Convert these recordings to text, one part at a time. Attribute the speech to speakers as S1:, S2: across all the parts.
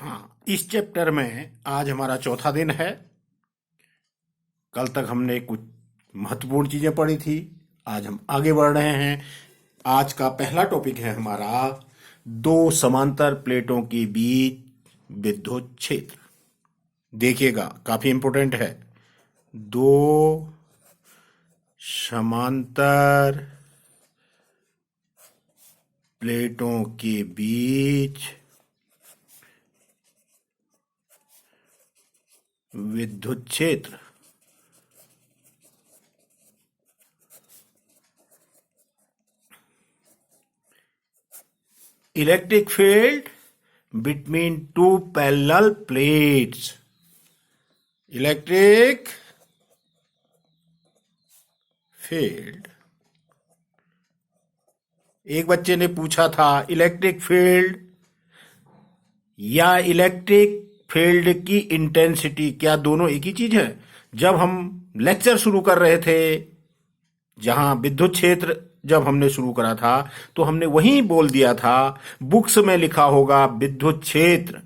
S1: हाँ, इस चैप्टर में आज हमारा चौथा दिन है। कल तक हमने कुछ महत्वपूर्ण चीजें पढ़ी थी। आज हम आगे बढ़ रहे हैं। आज का पहला टॉपिक है हमारा दो समांतर प्लेटों के बीच विद्युत क्षेत्र। देखिएगा, काफी इंपॉर्टेंट है। दो समांतर प्लेटों के बीच विद्युत क्षेत्र। Electric field between two parallel plates. Electric field, एक बच्चे ने पूछा था इलेक्ट्रिक फील्ड या इलेक्ट्रिक फील्ड की इंटेंसिटी क्या दोनों एक ही चीज है? जब हम लेक्चर शुरू कर रहे थे, जहां विद्युत क्षेत्र जब हमने शुरू करा था, तो हमने वहीं बोल दिया था बुक्स में लिखा होगा विद्युत क्षेत्र,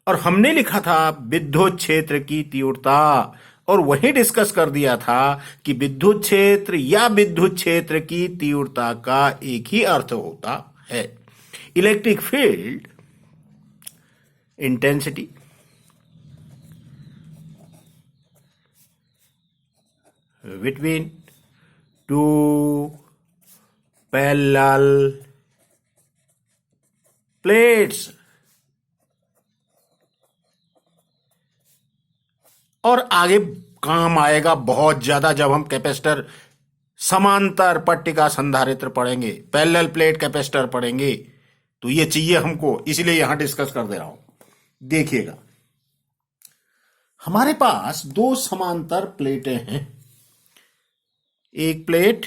S1: और हमने लिखा था विद्युत क्षेत्र की तीव्रता, और वही डिस्कस कर दिया था कि विद्युत क्षेत्र या विद्युत क्षेत्र की तीव्रता का एक ही अर्थ होता है, electric field intensity. Between two parallel plates. और आगे काम आएगा बहुत ज्यादा जब हम कैपेसिटर समांतर पट्टिका संधारित्र पढ़ेंगे, पैरेलल प्लेट कैपेसिटर पढ़ेंगे, तो ये चाहिए हमको, इसलिए यहां डिस्कस कर दे रहा हूं। देखिएगा, हमारे पास दो समांतर प्लेटें हैं। एक प्लेट,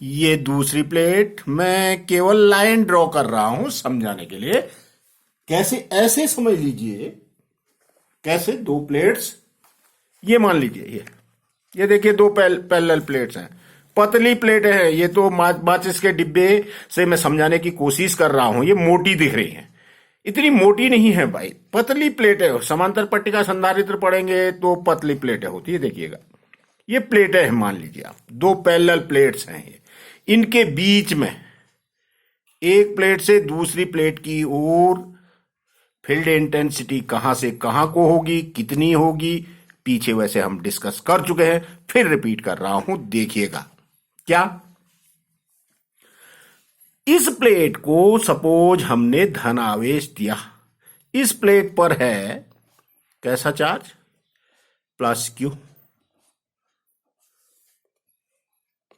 S1: ये दूसरी प्लेट। मैं केवल लाइन ड्रॉ कर रहा हूं समझाने के लिए। कैसे? ऐसे समझ लीजिए, कैसे दो प्लेट्स, ये मान लीजिए, ये देखिए दो पैरेलल प्लेट्स हैं। पतली प्लेट है, ये तो माचिस के डिब्बे से मैं समझाने की कोशिश कर रहा हूं। ये मोटी दिख रही है, इतनी मोटी नहीं है भाई, पतली प्लेट है। समांतर पट्टिका संधारित्र पढ़ेंगे तो पतली प्लेटें होती है। देखिएगा, ये प्लेटें हैं, मान लीजिए आप, दो पैरेलल प्लेट्स हैं ये। इनके बीच में एक प्लेट से दूसरी प्लेट की ओर फील्ड इंटेंसिटी कहां से कहां को होगी, कितनी होगी, पीछे वैसे हम डिस्कस कर चुके हैं, फिर रिपीट कर रहा हूं। देखिएगा, क्या इस प्लेट को सपोज हमने धन आवेश दिया। इस प्लेट पर है कैसा चार्ज? Plus Q.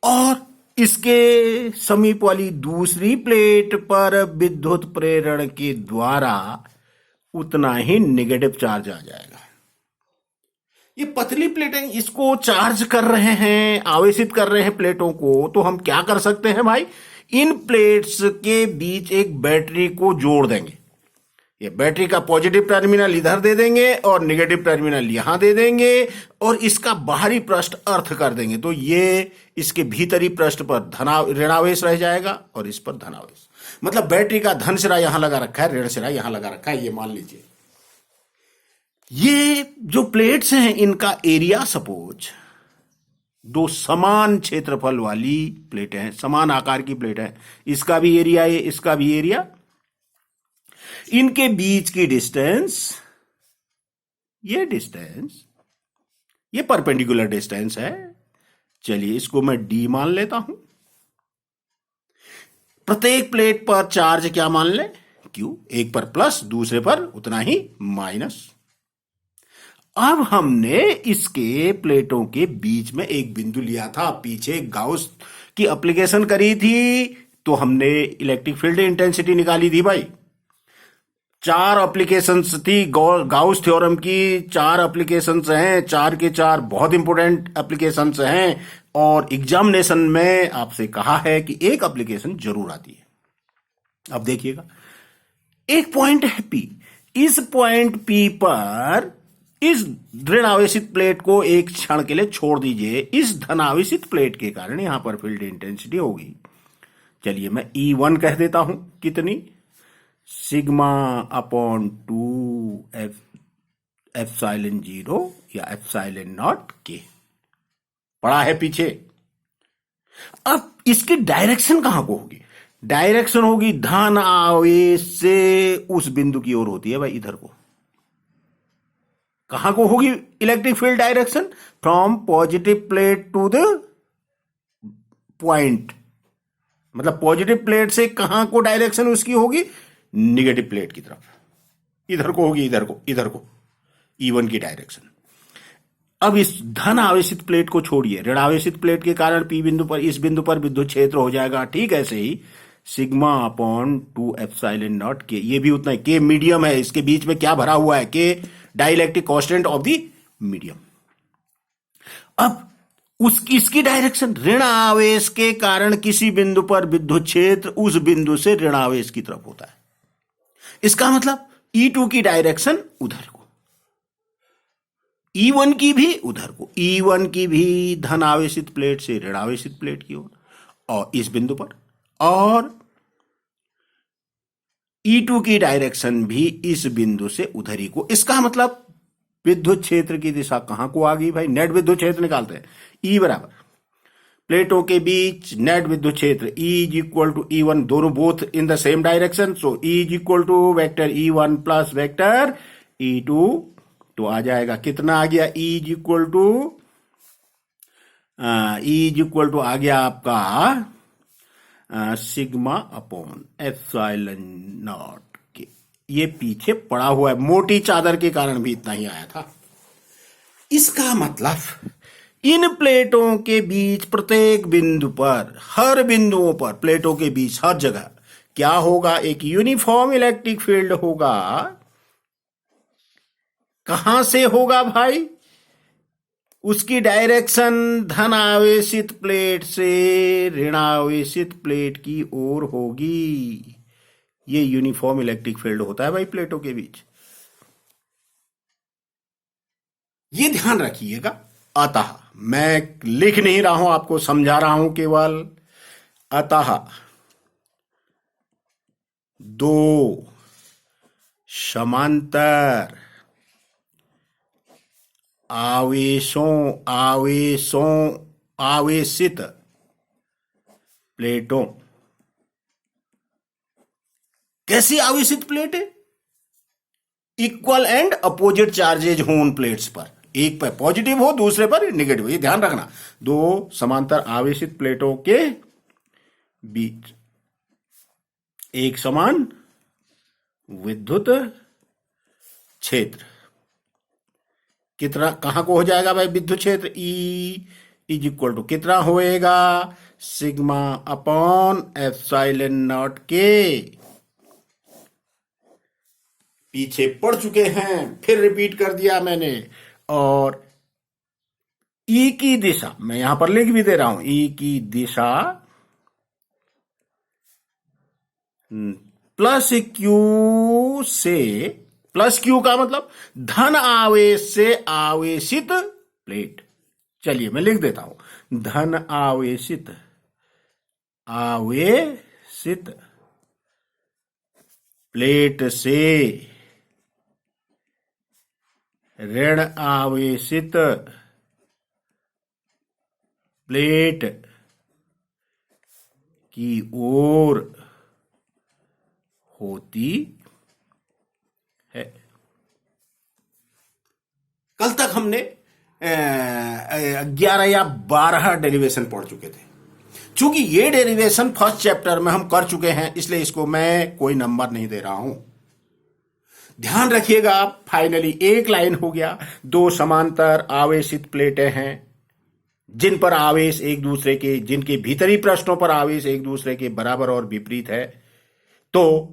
S1: और इसके समीप वाली दूसरी प्लेट पर विद्युत प्रेरण के द्वारा उतना ही नेगेटिव चार्ज आ जाएगा। ये पतली प्लेटें इसको चार्ज कर रहे हैं, आवेशित कर रहे हैं प्लेटों को, तो हम क्या कर सकते हैं भाई? इन प्लेट्स के बीच एक बैटरी को जोड़ देंगे। ये बैटरी का पॉजिटिव टर्मिनल इधर दे देंगे और नेगेटिव टर्मिनल यहां दे देंगे, और इसका बाहरी पृष्ठ अर्थ कर देंगे, तो ये इसके भीतरी पृष्ठ पर ऋणावेश रह जाएगा और इस पर धनावेश। मतलब बैटरी का धन सिरा यहां लगा रखा है, ऋण सिरा यहां लगा रखा है, ये मान लीजिए। ये जो प्लेट्स हैं, इनका एरिया सपोज दो समान क्षेत्रफल वाली प्लेटें हैं, समान आकार की प्लेट है, इसका भी एरिया है, इसका भी एरिया। इनके बीच की डिस्टेंस, ये डिस्टेंस, ये परपेंडिकुलर डिस्टेंस है। चलिए इसको मैं डी मान लेता हूं। प्रत्येक प्लेट पर चार्ज क्या मान लें? क्यू। एक पर प्लस, दूसरे पर उतना ही माइनस। अब हमने इसके प्लेटों के बीच में एक बिंदु लिया था, पीछे गाउस की एप्लीकेशन करी थी, तो हमने इलेक्ट्रिक फील्ड इंटेंसिटी निकाली थी भाई। चार एप्लीकेशंस थी गाउस थ्योरम की, चार एप्लीकेशंस हैं, चार के चार बहुत इंपॉर्टेंट एप्लीकेशंस हैं, और एग्जामिनेशन में आपसे कहा है कि एक एप्लीकेशन जरूर आती है। अब देखिएगा, एक पॉइंट है पी। इस पॉइंट पी पर इस ऋणावेशित प्लेट को एक क्षण के लिए छोड़ दीजिए। इस धनावेशित प्लेट के कारण यहां पर फील्ड इंटेंसिटी होगी, चलिए मैं E1 कह देता हूं। कितनी? सिग्मा अपॉन 2 एप्सिलॉन 0 या एप्सिलॉन नॉट के। पढ़ा है पीछे। अब इसकी डायरेक्शन कहां को होगी? डायरेक्शन होगी धन आवेश से उस बिंदु की ओर होती है भाई, इधर को। कहां को होगी electric field direction? From positive plate to the point. मतलब पॉजिटिव प्लेट से कहां को डायरेक्शन उसकी होगी? निगेटिव प्लेट की तरफ। इधर को होगी, इधर को, इधर को, E1 की डायरेक्शन। अब इस धन आवेशित प्लेट को छोड़िए, ऋण आवेशित प्लेट के कारण P बिंदु पर, इस बिंदु पर विद्युत क्षेत्र हो जाएगा। ठीक ऐसे ही सिग्मा अपॉन 2 एप्सिलॉन नॉट के, ये भी उतना ही। के मीडियम है, इसके बीच में क्या भरा हुआ है? के dielectric constant of the medium. अब इसकी डायरेक्शन, ऋण आवेश के कारण किसी बिंदु पर विद्युत क्षेत्र उस बिंदु से ऋण आवेश की तरफ होता है। इसका मतलब E2 की डायरेक्शन उधर को, E1 की भी उधर को, E1 की भी धन आवेशित प्लेट से ऋण आवेशित प्लेट की ओर और इस बिंदु पर, और E2 की डायरेक्शन भी इस बिंदु से उधर ही को। इसका मतलब विद्युत क्षेत्र की दिशा कहां को आ गई भाई? नेट विद्युत क्षेत्र निकालते हैं। E बराबर प्लेटों के बीच नेट विद्युत क्षेत्र E is equal to E1, दोनों both in the same direction. So E is equal to vector E1 plus vector E2। तो आ जाएगा, कितना आ गया? E इज इक्वल टू आ गया आपका सिग्मा अपॉन एप्सिलॉन नॉट के। ये पीछे पड़ा हुआ है, मोटी चादर के कारण भी इतना ही आया था। इसका मतलब इन प्लेटों के बीच प्रत्येक बिंदु पर, हर बिंदुओं पर, प्लेटों के बीच हर जगह क्या होगा? एक यूनिफॉर्म इलेक्ट्रिक फील्ड होगा। कहां से होगा भाई? उसकी डायरेक्शन धन आवेशित प्लेट से ऋण आवेशित प्लेट की ओर होगी। ये यूनिफॉर्म इलेक्ट्रिक फील्ड होता है भाई प्लेटों के बीच। ये ध्यान रखिएगा। अतः मैं लिख नहीं रहा हूं, आपको समझा रहा हूं केवल। अतः दो समांतर आवेशित प्लेटों। कैसी आवेशित प्लेट है? इक्वल एंड अपोजिट चार्जेज हो उन प्लेट्स पर, एक पर पॉजिटिव हो, दूसरे पर नेगेटिव। ये ध्यान रखना। दो समांतर आवेशित प्लेटों के बीच एक समान विद्युत क्षेत्र। कितना, कहां को हो जाएगा भाई विद्युत क्षेत्र? E इज इक्वल टू कितना होएगा? सिग्मा अपॉन एप्सिलॉन नॉट के। पीछे पढ़ चुके हैं, फिर रिपीट कर दिया मैंने। और E की दिशा मैं यहां पर लिख भी दे रहा हूं। E की दिशा प्लस Q से, प्लस Q का मतलब धन आवेश से आवेशित प्लेट। चलिए मैं लिख देता हूं, धन आवेशित प्लेट से ऋण आवेशित प्लेट की ओर होती है। कल तक हमने 11 या 12 डेरिवेशन पढ़ चुके थे। चूंकि ये डेरिवेशन फर्स्ट चैप्टर में हम कर चुके हैं, इसलिए इसको मैं कोई नंबर नहीं दे रहा हूं। ध्यान रखिएगा आप। फाइनली एक लाइन हो गया। दो समांतर आवेशित प्लेटें हैं जिन पर आवेश एक दूसरे के, जिनके भीतरी पृष्ठों पर आवेश एक दूसरे के बराबर और विपरीत है। तो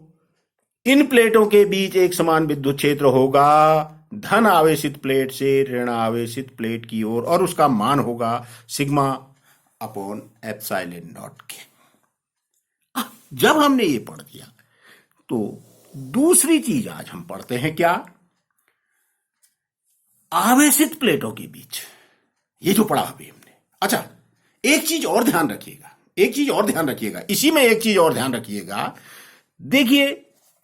S1: इन प्लेटों के बीच एक समान विद्युत क्षेत्र होगा धन आवेशित प्लेट से ऋण आवेशित प्लेट की ओर, और उसका मान होगा सिग्मा अपॉन एप्सिलॉन नॉट के। जब हमने ये पढ़ दिया तो दूसरी चीज आज हम पढ़ते हैं क्या? आवेशित प्लेटों के बीच ये जो पढ़ा अभी हमने। अच्छा, एक चीज और ध्यान रखिएगा, इसी में एक चीज और ध्यान रखिएगा। देखिए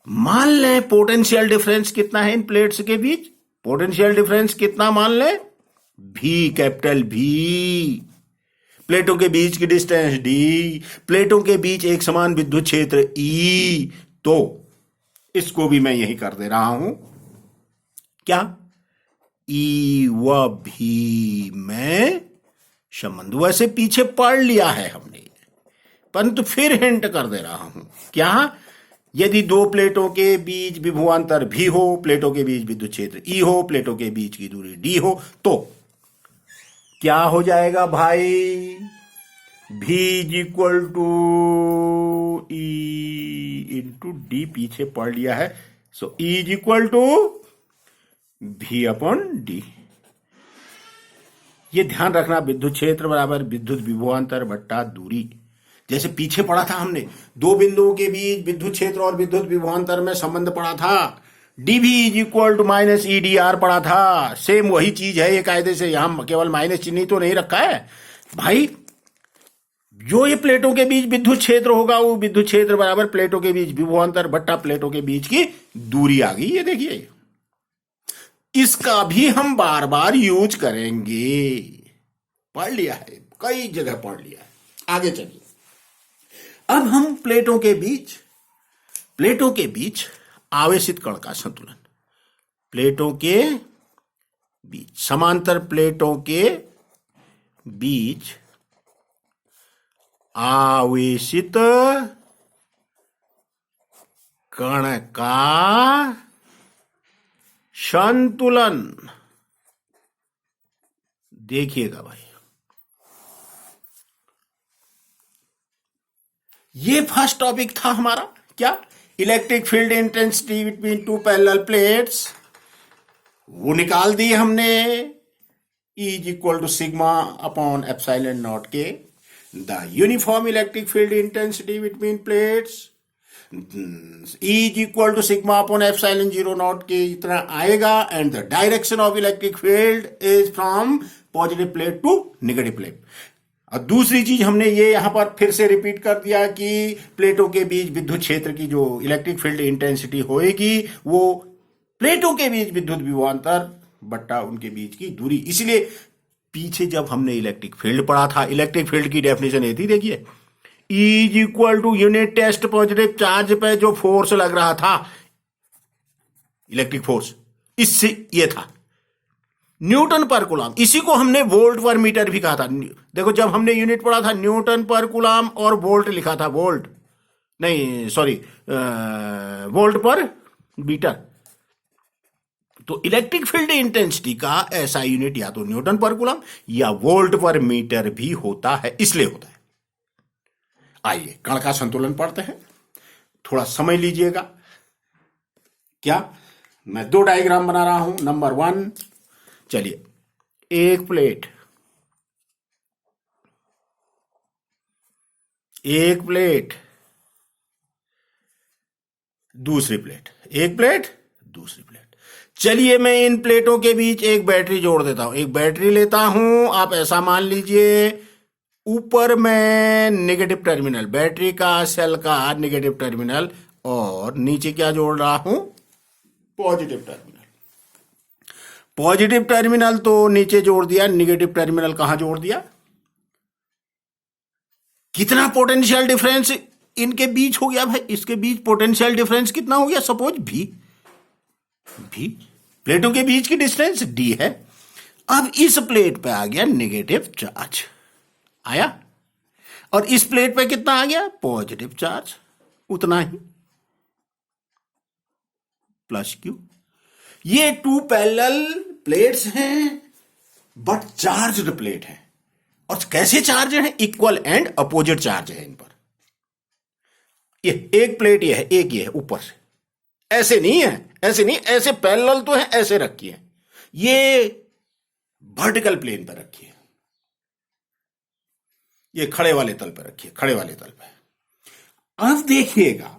S1: मान लें पोटेंशियल डिफरेंस कितना है इन प्लेट्स के बीच, पोटेंशियल डिफरेंस कितना मान लें, भी, कैपिटल भी। प्लेटों के बीच की डिस्टेंस डी, प्लेटों के बीच एक समान विद्युत क्षेत्र ई। तो इसको भी मैं यही कर दे रहा हूं, क्या, ई व भी में संबंध। वैसे पीछे पढ़ लिया है हमने, परंतु फिर हिंट कर दे रहा हूं, क्या, यदि दो प्लेटों के बीच विभवांतर भी हो, प्लेटों के बीच विद्युत क्षेत्र ई हो, प्लेटों के बीच की दूरी डी हो, तो क्या हो जाएगा भाई, V is equal to E into D, पीछे पढ़ लिया है। So E is equal to V upon D. ये ध्यान रखना, विद्युत क्षेत्र बराबर विद्युत विभवांतर बट्टा दूरी। जैसे पीछे पढ़ा था हमने, दो बिंदुओं के बीच विद्युत क्षेत्र और विद्युत विभवांतर में संबंध पढ़ा था, DV is equal to minus E D R पढ़ा था। सेम वही चीज है ये, कायदे से यहां केवल माइनस चिन्ह तो नहीं रखा है भाई। जो ये प्लेटों के बीच विद्युत क्षेत्र होगा, वो विद्युत क्षेत्र बराबर प्लेटों के बीच विभवांतर बट्टा प्लेटों के बीच की दूरी आ गई। ये देखिए, इसका भी हम बार बार यूज करेंगे, पढ़ लिया है, कई जगह पढ़ लिया है। आगे चलिए, अब हम प्लेटों के बीच आवेशित कण का संतुलन, प्लेटों के बीच, समांतर प्लेटों के बीच आवेशित कण का संतुलन देखिएगा भाई। ये फर्स्ट टॉपिक था हमारा, क्या, electric field intensity between two parallel plates. वो निकाल दी हमने, E is equal to sigma upon epsilon not K. The uniform electric field intensity between plates, E is equal to sigma upon epsilon zero not K इतना आएगा। And the direction of electric field is from positive plate to negative plate. और दूसरी चीज हमने ये यहां पर फिर से रिपीट कर दिया कि प्लेटों के बीच विद्युत क्षेत्र की जो इलेक्ट्रिक फील्ड इंटेंसिटी होएगी, वो प्लेटों के बीच विद्युत विभवांतर बट्टा उनके बीच की दूरी। इसलिए पीछे जब हमने इलेक्ट्रिक फील्ड पढ़ा था, इलेक्ट्रिक फील्ड की डेफिनेशन ये थी, देखिए, E is equal to unit test positive charge पे जो फोर्स लग रहा था, इलेक्ट्रिक फोर्स, इससे ये था न्यूटन पर कूलाम। इसी को हमने वोल्ट पर मीटर भी कहा था। देखो, जब हमने यूनिट पढ़ा था, न्यूटन पर कूलाम और वोल्ट लिखा था, वोल्ट नहीं, सॉरी, वोल्ट पर मीटर। तो इलेक्ट्रिक फील्ड इंटेंसिटी का ऐसा यूनिट या तो न्यूटन पर कूलाम या वोल्ट पर मीटर भी होता है, इसलिए होता है। आइए कण का संतुलन पढ़ते हैं, थोड़ा समझ लीजिएगा। क्या, मैं दो डायग्राम बना रहा हूं। नंबर 1, चलिए, एक प्लेट, दूसरी प्लेट, एक प्लेट, दूसरी प्लेट। चलिए, मैं इन प्लेटों के बीच एक बैटरी जोड़ देता हूं, एक बैटरी लेता हूं। आप ऐसा मान लीजिए, ऊपर मैं नेगेटिव टर्मिनल, बैटरी का, सेल का नेगेटिव टर्मिनल, और नीचे क्या जोड़ रहा हूं, पॉजिटिव टर्मिनल। पॉजिटिव टर्मिनल तो नीचे जोड़ दिया, नेगेटिव टर्मिनल कहां जोड़ दिया। कितना पोटेंशियल डिफरेंस इनके बीच हो गया भाई, इसके बीच पोटेंशियल डिफरेंस कितना हो गया, सपोज भी प्लेटों के बीच की डिस्टेंस डी है। अब इस प्लेट पे आ गया नेगेटिव चार्ज, आया, और इस प्लेट पे कितना आ गया, पॉजिटिव चार्ज, उतना ही, प्लस क्यू। ये टू पैरेलल प्लेट्स हैं, बट चार्ज्ड प्लेट है। और कैसे चार्ज है, इक्वल एंड अपोजिट चार्ज है इन पर। ये एक प्लेट ये है, एक ये है ऊपर से, ऐसे नहीं है, ऐसे नहीं, ऐसे पैरेलल तो है, ऐसे रखी है, ये वर्टिकल प्लेन पर रखी है, ये खड़े वाले तल पर रखी है, खड़े वाले तल पर। अब देखिएगा,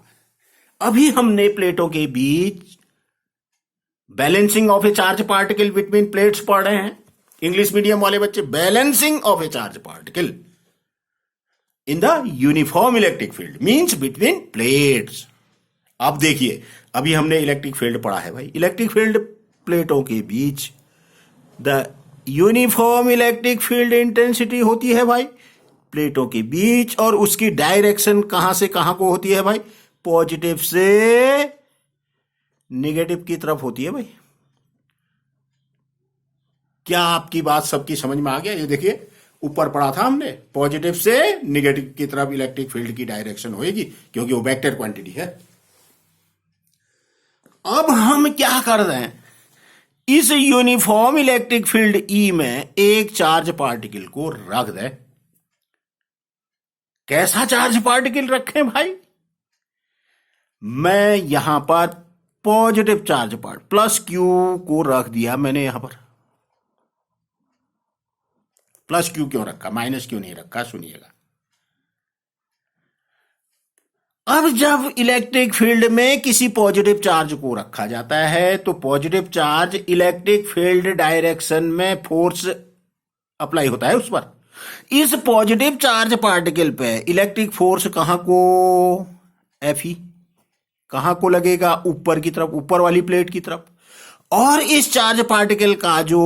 S1: अभी हमने प्लेटों के बीच balancing of a charge particle between plates पढ़ रहे हैं। इंग्लिश मीडियम वाले बच्चे, balancing of a charge particle in the uniform electric field means between plates. अब देखिए, अभी हमने इलेक्ट्रिक फील्ड पढ़ा है भाई। इलेक्ट्रिक फील्ड प्लेटों के बीच the uniform electric field intensity होती है भाई प्लेटों के बीच, और उसकी डायरेक्शन कहां से कहां को होती है भाई? पॉजिटिव से नेगेटिव की तरफ होती है भाई। क्या आपकी बात सबकी समझ में आ गया? ये देखिए, ऊपर पढ़ा था हमने, पॉजिटिव से नेगेटिव की तरफ इलेक्ट्रिक फील्ड की डायरेक्शन होगी, क्योंकि वो वेक्टर क्वांटिटी है। अब हम क्या कर रहे हैं, इस यूनिफॉर्म इलेक्ट्रिक फील्ड ई में एक चार्ज पार्टिकल को रख दे। कैसा चार्ज पार्टिकल रखें भाई? मैं यहां पर positive charge part plus Q को रख दिया मैंने। यहां पर प्लस क्यू क्यों रखा, माइनस क्यू नहीं रखा? सुनिएगा, अब जब इलेक्ट्रिक फील्ड में किसी पॉजिटिव चार्ज को रखा जाता है तो positive charge electric field direction में फोर्स अप्लाई होता है उस पर। इस पॉजिटिव चार्ज पार्टिकल पे इलेक्ट्रिक फोर्स कहां को, एफ ई, कहां को लगेगा? ऊपर की तरफ, ऊपर वाली प्लेट की तरफ। और इस चार्ज पार्टिकल का जो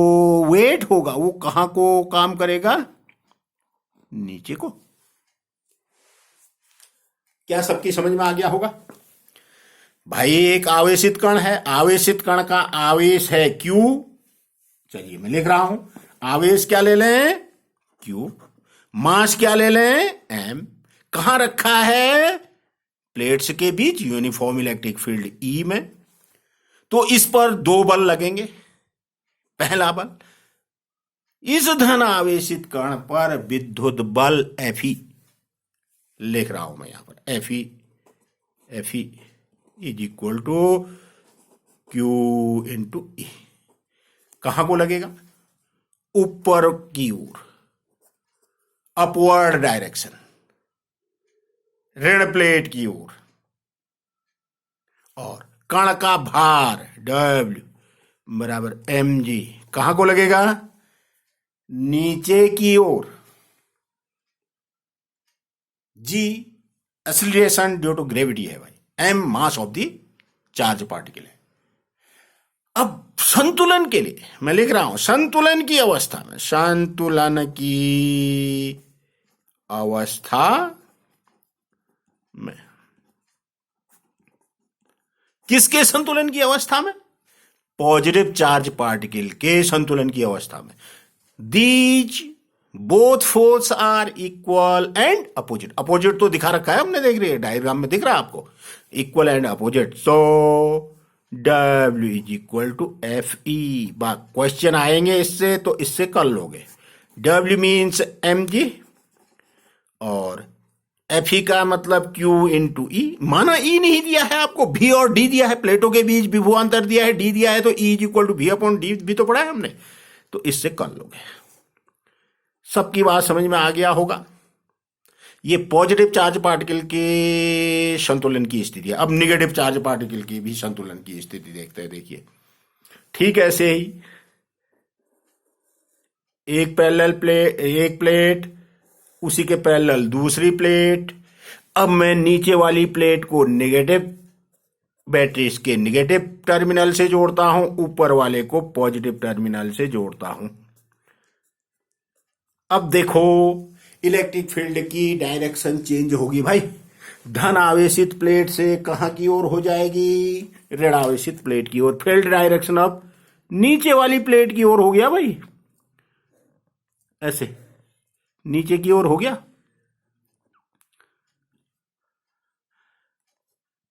S1: वेट होगा वो कहां को काम करेगा? नीचे को। क्या सबकी समझ में आ गया होगा भाई? एक आवेशित कण है, आवेशित कण का आवेश है Q। चलिए मैं लिख रहा हूं, आवेश क्या ले लें? Q। मास क्या ले लें? M। कहां रखा है? प्लेट्स के बीच यूनिफॉर्म इलेक्ट्रिक फील्ड E में। तो इस पर दो बल लगेंगे। पहला बल, इस धन आवेशित कण पर विद्युत बल Fe लिख रहा हूं मैं यहां पर, Fe is equal to Q into E। कहां को लगेगा? ऊपर की ओर, अपवर्ड डायरेक्शन, ऋण प्लेट की ओर। और कण का भार W बराबर mg कहां को लगेगा? नीचे की ओर। G acceleration due to gravity है भाई, M mass of the charge particle है। अब संतुलन के लिए मैं लिख रहा हूं, संतुलन की अवस्था में, संतुलन की अवस्था में, किसके संतुलन की अवस्था में? पॉजिटिव चार्ज पार्टिकल के संतुलन की अवस्था में। These both force are equal and opposite. Opposite तो दिखा रखा है हमने, देख रही है डायग्राम में, दिख रहा है आपको, equal and opposite. So W is equal to F E. Question आएंगे इससे तो इससे कर लोगे। W मीन्स mg और एफ ई का मतलब Q इंटू ई। माना E नहीं दिया है आपको, V और D दिया है, प्लेटों के बीच विभवांतर दिया है, D दिया है, तो E is equal to V upon D भी तो पढ़ा है हमने, तो इससे कर लोगे। सबकी बात समझ में आ गया होगा? ये पॉजिटिव चार्ज पार्टिकल के संतुलन की स्थिति है। अब निगेटिव चार्ज पार्टिकल की भी संतुलन की स्थिति देखते हैं। देखिए, ठीक ऐसे ही एक प्लेट, उसी के पैरेलल दूसरी प्लेट। अब मैं नीचे वाली प्लेट को नेगेटिव बैटरीज के नेगेटिव टर्मिनल से जोड़ता हूं, ऊपर वाले को पॉजिटिव टर्मिनल से जोड़ता हूं। अब देखो, इलेक्ट्रिक फील्ड की डायरेक्शन चेंज होगी भाई। धन आवेशित प्लेट से कहां की ओर हो जाएगी? ऋण आवेशित प्लेट की ओर। फील्ड डायरेक्शन अब नीचे वाली प्लेट की ओर हो गया भाई, ऐसे नीचे की ओर हो गया।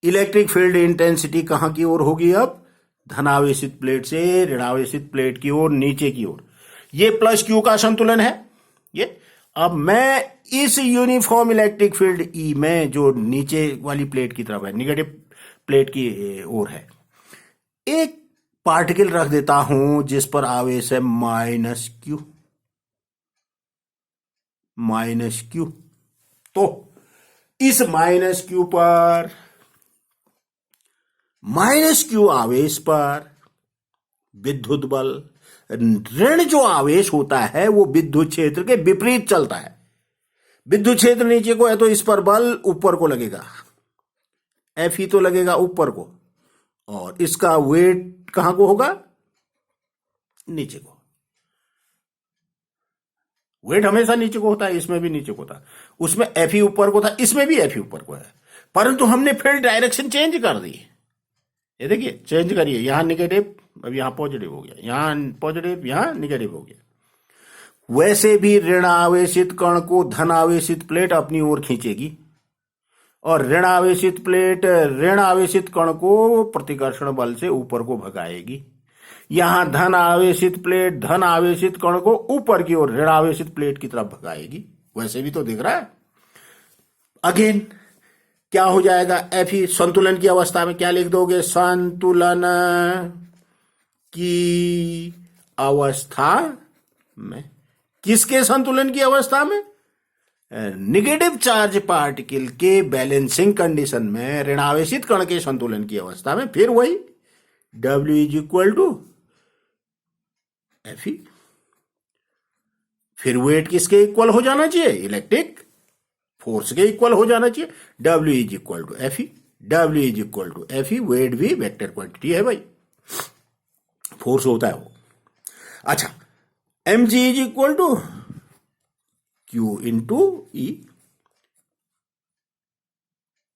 S1: इलेक्ट्रिक फील्ड इंटेंसिटी कहां की ओर होगी? अब धनावेशित प्लेट से ऋणावेशित प्लेट की ओर, नीचे की ओर। ये प्लस क्यू का संतुलन है ये। अब मैं इस यूनिफॉर्म इलेक्ट्रिक फील्ड ई में, जो नीचे वाली प्लेट की तरफ है, नेगेटिव प्लेट की ओर है, एक पार्टिकल रख देता हूं जिस पर आवेश है माइनस क्यू। तो इस माइनस क्यू पर, माइनस क्यू आवेश पर विद्युत बल, ऋण जो आवेश होता है वो विद्युत क्षेत्र के विपरीत चलता है। विद्युत क्षेत्र नीचे को है तो इस पर बल ऊपर को लगेगा। Fe तो लगेगा ऊपर को, और इसका वेट कहां को होगा? नीचे को। वेट हमेशा नीचे को होता है, इसमें भी नीचे को होता है। उसमें Fe ऊपर को था, इसमें भी Fe ऊपर को है, परंतु हमने फील्ड डायरेक्शन चेंज कर दी। ये देखिए, चेंज करिए, यहां निगेटिव, अब यहां पॉजिटिव हो गया, यहां पॉजिटिव, यहां निगेटिव हो गया। वैसे भी ऋण आवेशित कण को धन आवेशित प्लेट अपनी ओर खींचेगी, और ऋण आवेशित प्लेट ऋण आवेशित कण को प्रतिकर्षण बल से ऊपर को भगाएगी। यहां धन आवेशित प्लेट धन आवेशित कण को ऊपर की ओर ऋण आवेशित प्लेट की तरफ भगाएगी। वैसे भी तो दिख रहा है। अगेन क्या हो जाएगा? Fe संतुलन की अवस्था में क्या लिख दोगे? संतुलन की अवस्था में। किसके संतुलन की अवस्था में? निगेटिव चार्ज पार्टिकल के बैलेंसिंग कंडीशन में, ऋणावेशित कण के संतुलन की अवस्था में। फिर वही W is equal to Fe। फिर वेट किसके इक्वल हो जाना चाहिए? इलेक्ट्रिक फोर्स के इक्वल हो जाना चाहिए। W is equal to Fe, W is equal to Fe। Weight भी वेक्टर क्वांटिटी है भाई, फोर्स होता है वो। अच्छा, mg is equal to Q into E।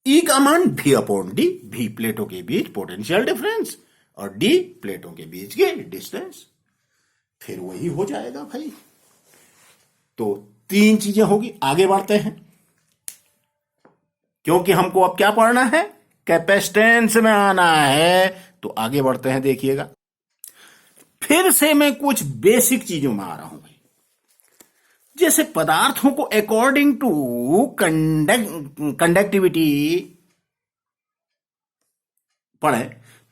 S1: E का मान V अपॉन D, V प्लेटों के बीच पोटेंशियल डिफरेंस और D प्लेटों के बीच के डिस्टेंस। फिर वही हो जाएगा भाई। तो तीन चीजें होगी। आगे बढ़ते हैं, क्योंकि हमको अब क्या पढ़ना है? कैपेसिटेंस में आना है। तो आगे बढ़ते हैं, देखिएगा। फिर से मैं कुछ बेसिक चीजों में आ रहा हूं भाई। जैसे पदार्थों को अकॉर्डिंग टू कंडक्टिविटी पढ़े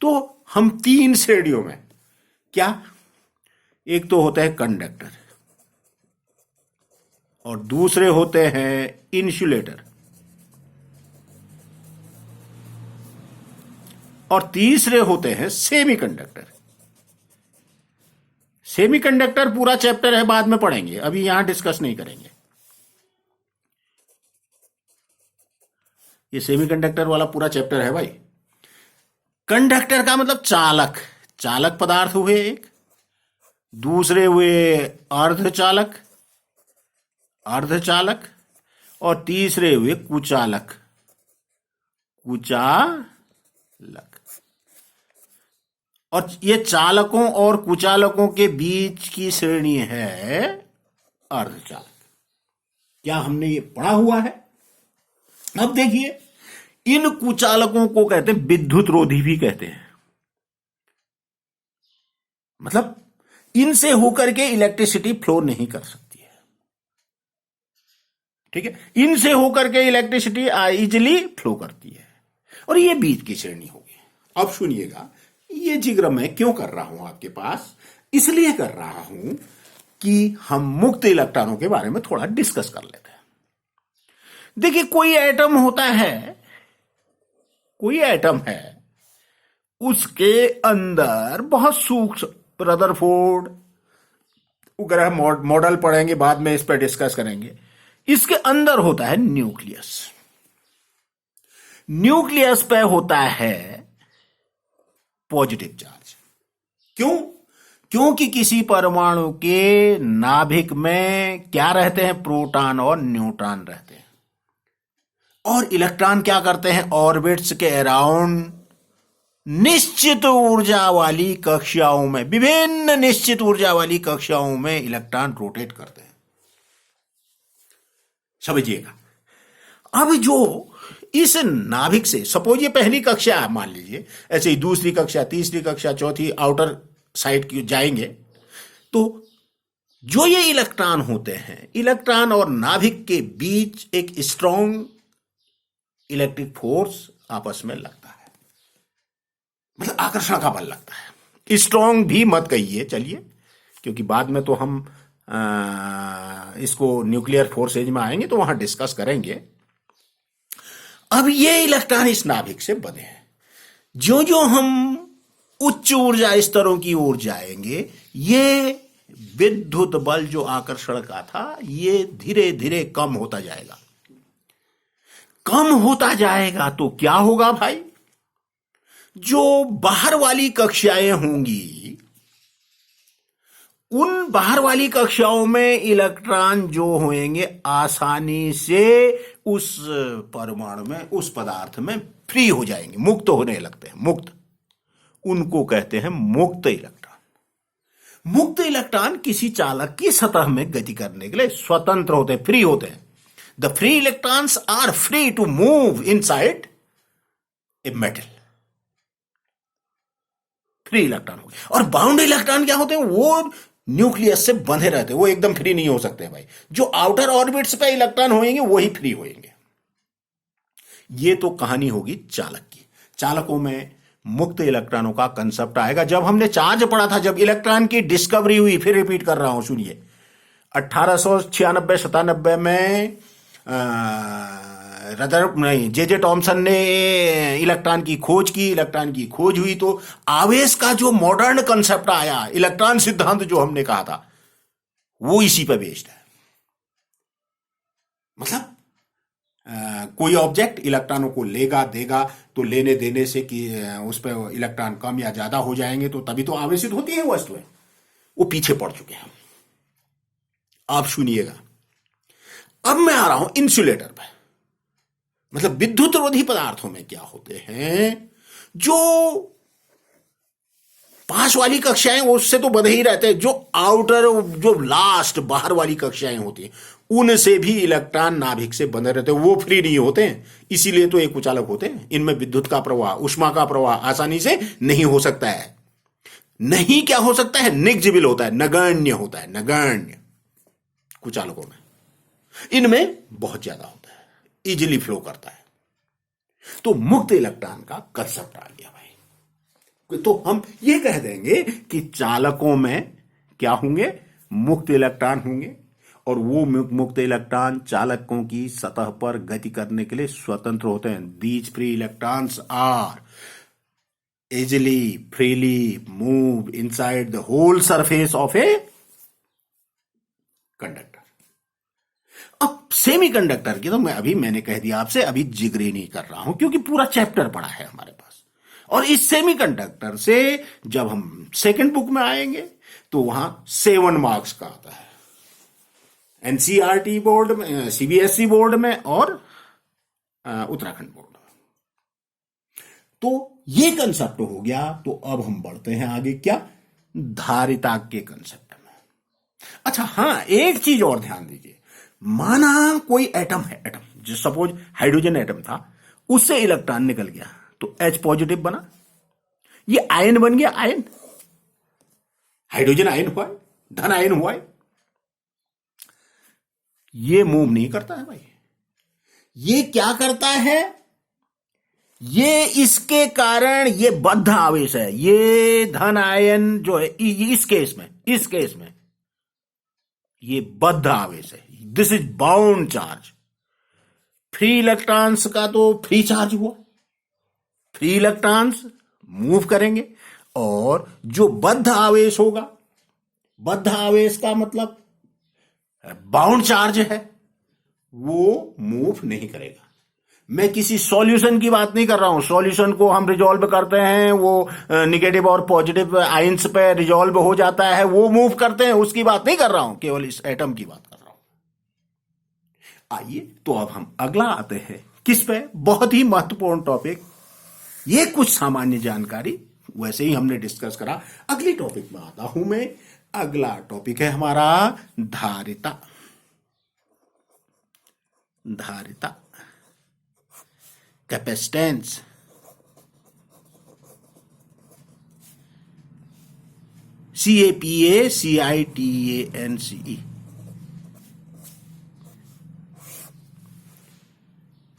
S1: तो हम तीन श्रेणियों में, क्या? एक तो होते हैं कंडक्टर, और दूसरे होते हैं इंसुलेटर, और तीसरे होते हैं सेमीकंडक्टर। सेमीकंडक्टर पूरा चैप्टर है, बाद में पढ़ेंगे, अभी यहां डिस्कस नहीं करेंगे। ये सेमीकंडक्टर वाला पूरा चैप्टर है भाई। कंडक्टर का मतलब चालक, चालक पदार्थ हुए एक, दूसरे हुए अर्धचालक, अर्धचालक, और तीसरे हुए कुचालक, कुचालक। और ये चालकों और कुचालकों के बीच की श्रेणी है अर्धचालक। क्या हमने ये पढ़ा हुआ है? अब देखिए, इन कुचालकों को कहते हैं विद्युत रोधी भी कहते हैं। मतलब इनसे होकर के इलेक्ट्रिसिटी फ्लो नहीं कर सकती है, ठीक है? इनसे होकर के इलेक्ट्रिसिटी इजिली फ्लो करती है, और ये बीच की श्रेणी होगी। अब सुनिएगा, ये जिक्र मैं क्यों कर रहा हूं आपके पास? इसलिए कर रहा हूं कि हम मुक्त इलेक्ट्रॉनों के बारे में थोड़ा डिस्कस कर लेते हैं। देखिए, कोई एटम होता है, कोई एटम है, उसके अंदर बहुत सूक्ष्म, रदरफोर्ड वगैरह मॉडल पढ़ेंगे, बाद में इस पर डिस्कस करेंगे। इसके अंदर होता है न्यूक्लियस। न्यूक्लियस पे होता है पॉजिटिव चार्ज। क्यों? क्योंकि किसी परमाणु के नाभिक में क्या रहते हैं? प्रोटॉन और न्यूट्रॉन रहते हैं, और इलेक्ट्रॉन क्या करते हैं? ऑर्बिट्स के अराउंड निश्चित ऊर्जा वाली कक्षाओं में, विभिन्न निश्चित ऊर्जा वाली कक्षाओं में इलेक्ट्रॉन रोटेट करते हैं। समझिएगा। अब जो इस नाभिक से, सपोज ये पहली कक्षा है मान लीजिए, ऐसे ही दूसरी कक्षा, तीसरी कक्षा, चौथी, आउटर साइड की जाएंगे, तो जो ये इलेक्ट्रॉन होते हैं, इलेक्ट्रॉन और नाभिक के बीच एक स्ट्रॉन्ग इलेक्ट्रिक फोर्स आपस में लगता है, मतलब आकर्षण का बल लगता है। स्ट्रॉन्ग भी मत कहिए, चलिए, क्योंकि बाद में तो हम इसको न्यूक्लियर फोर्सेज में आएंगे तो वहां डिस्कस करेंगे। अब ये इलेक्ट्रॉन इस नाभिक से बने हैं। जो जो हम उच्च ऊर्जा स्तरों की ओर जाएंगे, ये विद्युत बल जो आकर्षण का था, ये धीरे धीरे कम होता जाएगा। कम होता जाएगा तो क्या होगा भाई? जो बाहर वाली कक्षाएं होंगी, उन बाहर वाली कक्षाओं में इलेक्ट्रॉन जो होंगे आसानी से उस परमाणु में, उस पदार्थ में फ्री हो जाएंगे, मुक्त होने लगते हैं। मुक्त, उनको कहते हैं मुक्त इलेक्ट्रॉन। मुक्त इलेक्ट्रॉन किसी चालक की सतह में गति करने के लिए स्वतंत्र होते हैं, फ्री होते हैं। The free electrons are free to move inside a metal. Free electron हो गए। और बाउंड इलेक्ट्रॉन क्या होते हैं? वो न्यूक्लियस से बंधे रहते हैं, वो एकदम फ्री नहीं हो सकते भाई। जो आउटर ऑर्बिट्स पे इलेक्ट्रॉन होंगे वही फ्री होंगे। ये तो कहानी होगी चालक की। चालकों में मुक्त इलेक्ट्रॉनों का कंसेप्ट आएगा जब हमने चार्ज पढ़ा था, जब इलेक्ट्रॉन की डिस्कवरी हुई। फिर रिपीट कर रहा हूं, सुनिए। 1896-97 में जे टॉमसन ने इलेक्ट्रॉन की खोज की। इलेक्ट्रॉन की खोज हुई तो आवेश का जो मॉडर्न कंसेप्ट आया, इलेक्ट्रॉन सिद्धांत जो हमने कहा था, वो इसी पे बेस्ड है। मतलब कोई ऑब्जेक्ट इलेक्ट्रॉनों को लेगा देगा, तो लेने देने से कि उस पर इलेक्ट्रॉन कम या ज्यादा हो जाएंगे तो तभी तो आवेशित होती है वस्तुएं। वो पीछे पड़ चुके हैं। आप सुनिएगा, अब मैं आ रहा हूं इंसुलेटर पे। मतलब विद्युत रोधी पदार्थों में क्या होते हैं? जो पास वाली कक्षाएं उससे तो बंधे ही रहते हैं, जो आउटर, जो लास्ट बाहर वाली कक्षाएं होती हैं, उनसे भी इलेक्ट्रॉन नाभिक से बंधे रहते हैं, वो फ्री नहीं होते हैं। इसीलिए तो एक कुचालक होते हैं। इनमें विद्युत का प्रवाह, उष्मा का प्रवाह आसानी से नहीं हो सकता है। नहीं क्या हो सकता है? निग्जिबल होता है, नगण्य होता है, नगण्य कुचालकों में। इनमें बहुत ज्यादा होता है, इजिली फ्लो करता है। तो मुक्त इलेक्ट्रॉन का कंसेप्ट आ गया भाई। तो हम ये कह देंगे कि चालकों में क्या होंगे? मुक्त इलेक्ट्रॉन होंगे। और वो मुक्त इलेक्ट्रॉन चालकों की सतह पर गति करने के लिए स्वतंत्र होते हैं। These free electrons are easily, freely move inside the whole surface of a conductor. अब सेमी कंडक्टर की तो मैंने कह दिया आपसे, अभी जिक्र नहीं कर रहा हूं क्योंकि पूरा चैप्टर पड़ा है हमारे पास। और इस सेमी कंडक्टर से जब हम सेकंड बुक में आएंगे तो वहां 7 मार्क्स का आता है, एनसीईआरटी बोर्ड में, सीबीएसई बोर्ड में और उत्तराखंड बोर्ड में। तो ये कंसेप्ट हो गया। तो अब हम बढ़ते हैं आगे, क्या? धारिता के कंसेप्ट में। अच्छा हाँ, एक चीज और ध्यान दीजिए। माना कोई एटम है, एटम जो सपोज हाइड्रोजन एटम था, उससे इलेक्ट्रॉन निकल गया तो H पॉजिटिव बना, ये आयन बन गया, आयन, हाइड्रोजन आयन हुआ है, धन आयन हुआ है। ये मूव नहीं करता है भाई। ये क्या करता है? ये इसके कारण ये बद्ध आवेश है। ये धन आयन जो है इस केस में ये बद्ध आवेश है। This is bound charge. Free electrons का तो फ्री चार्ज हुआ, फ्री इलेक्ट्रॉन्स मूव करेंगे। और जो बद्ध आवेश होगा, बद्ध आवेश का मतलब बाउंड चार्ज है, वो मूव नहीं करेगा। मैं किसी सॉल्यूशन की बात नहीं कर रहा हूं। सॉल्यूशन को हम रिजॉल्व करते हैं, वो निगेटिव और पॉजिटिव आयंस पे रिजॉल्व हो जाता है, वो मूव करते हैं, उसकी बात नहीं कर रहा हूं, केवल इस एटम की बात कर रहा हूं। आइए तो अब हम अगला आते हैं, किस पे? बहुत ही महत्वपूर्ण टॉपिक। ये कुछ सामान्य जानकारी वैसे ही हमने डिस्कस करा। अगली टॉपिक में आता हूं मैं। अगला टॉपिक है हमारा धारिता। धारिता, कैपेसिटेंस। CAPACITANCE।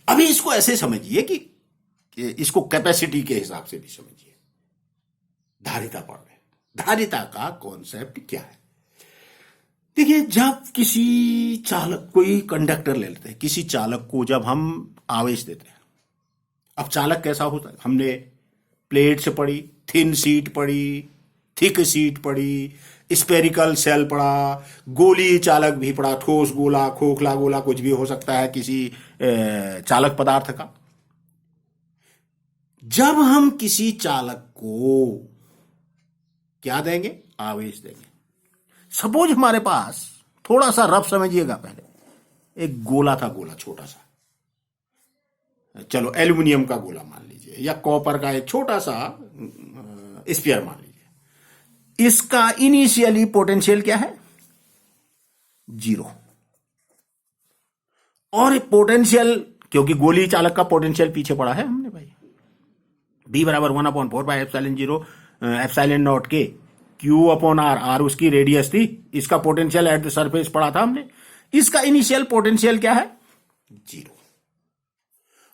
S1: अभी इसको ऐसे समझिए कि इसको कैपेसिटी के हिसाब से भी समझिए। धारिता पढ़ रहे, धारिता का कॉन्सेप्ट क्या है? देखिए, जब किसी चालक, कोई कंडक्टर ले लेते हैं, किसी चालक को जब हम आवेश देते हैं, अब चालक कैसा होता है? हमने प्लेट से पढ़ी, थिन सीट पढ़ी, थिक सीट पढ़ी, स्पेरिकल सेल पढ़ा, गोली चालक भी पढ़ा, ठोस गोला, खोखला गोला, कुछ भी हो सकता है, किसी चालक पदार्थ का। जब हम किसी चालक को क्या देंगे, आवेश देंगे। सपोज हमारे पास, थोड़ा सा रफ समझिएगा, पहले एक गोला था, गोला छोटा सा, चलो एल्युमिनियम का गोला मान लीजिए, या कॉपर का एक छोटा सा स्फीयर मान लीजिए। इसका इनिशियली पोटेंशियल क्या है, 0। और पोटेंशियल, क्योंकि गोली चालक का पोटेंशियल पीछे पड़ा है हमने भाई, B बराबर 1/4/ε0 एप्सिलॉन नॉट के Q/R, R उसकी रेडियस थी, इसका पोटेंशियल एट द सरफेस पड़ा था हमने। इसका इनिशियल पोटेंशियल क्या है, 0।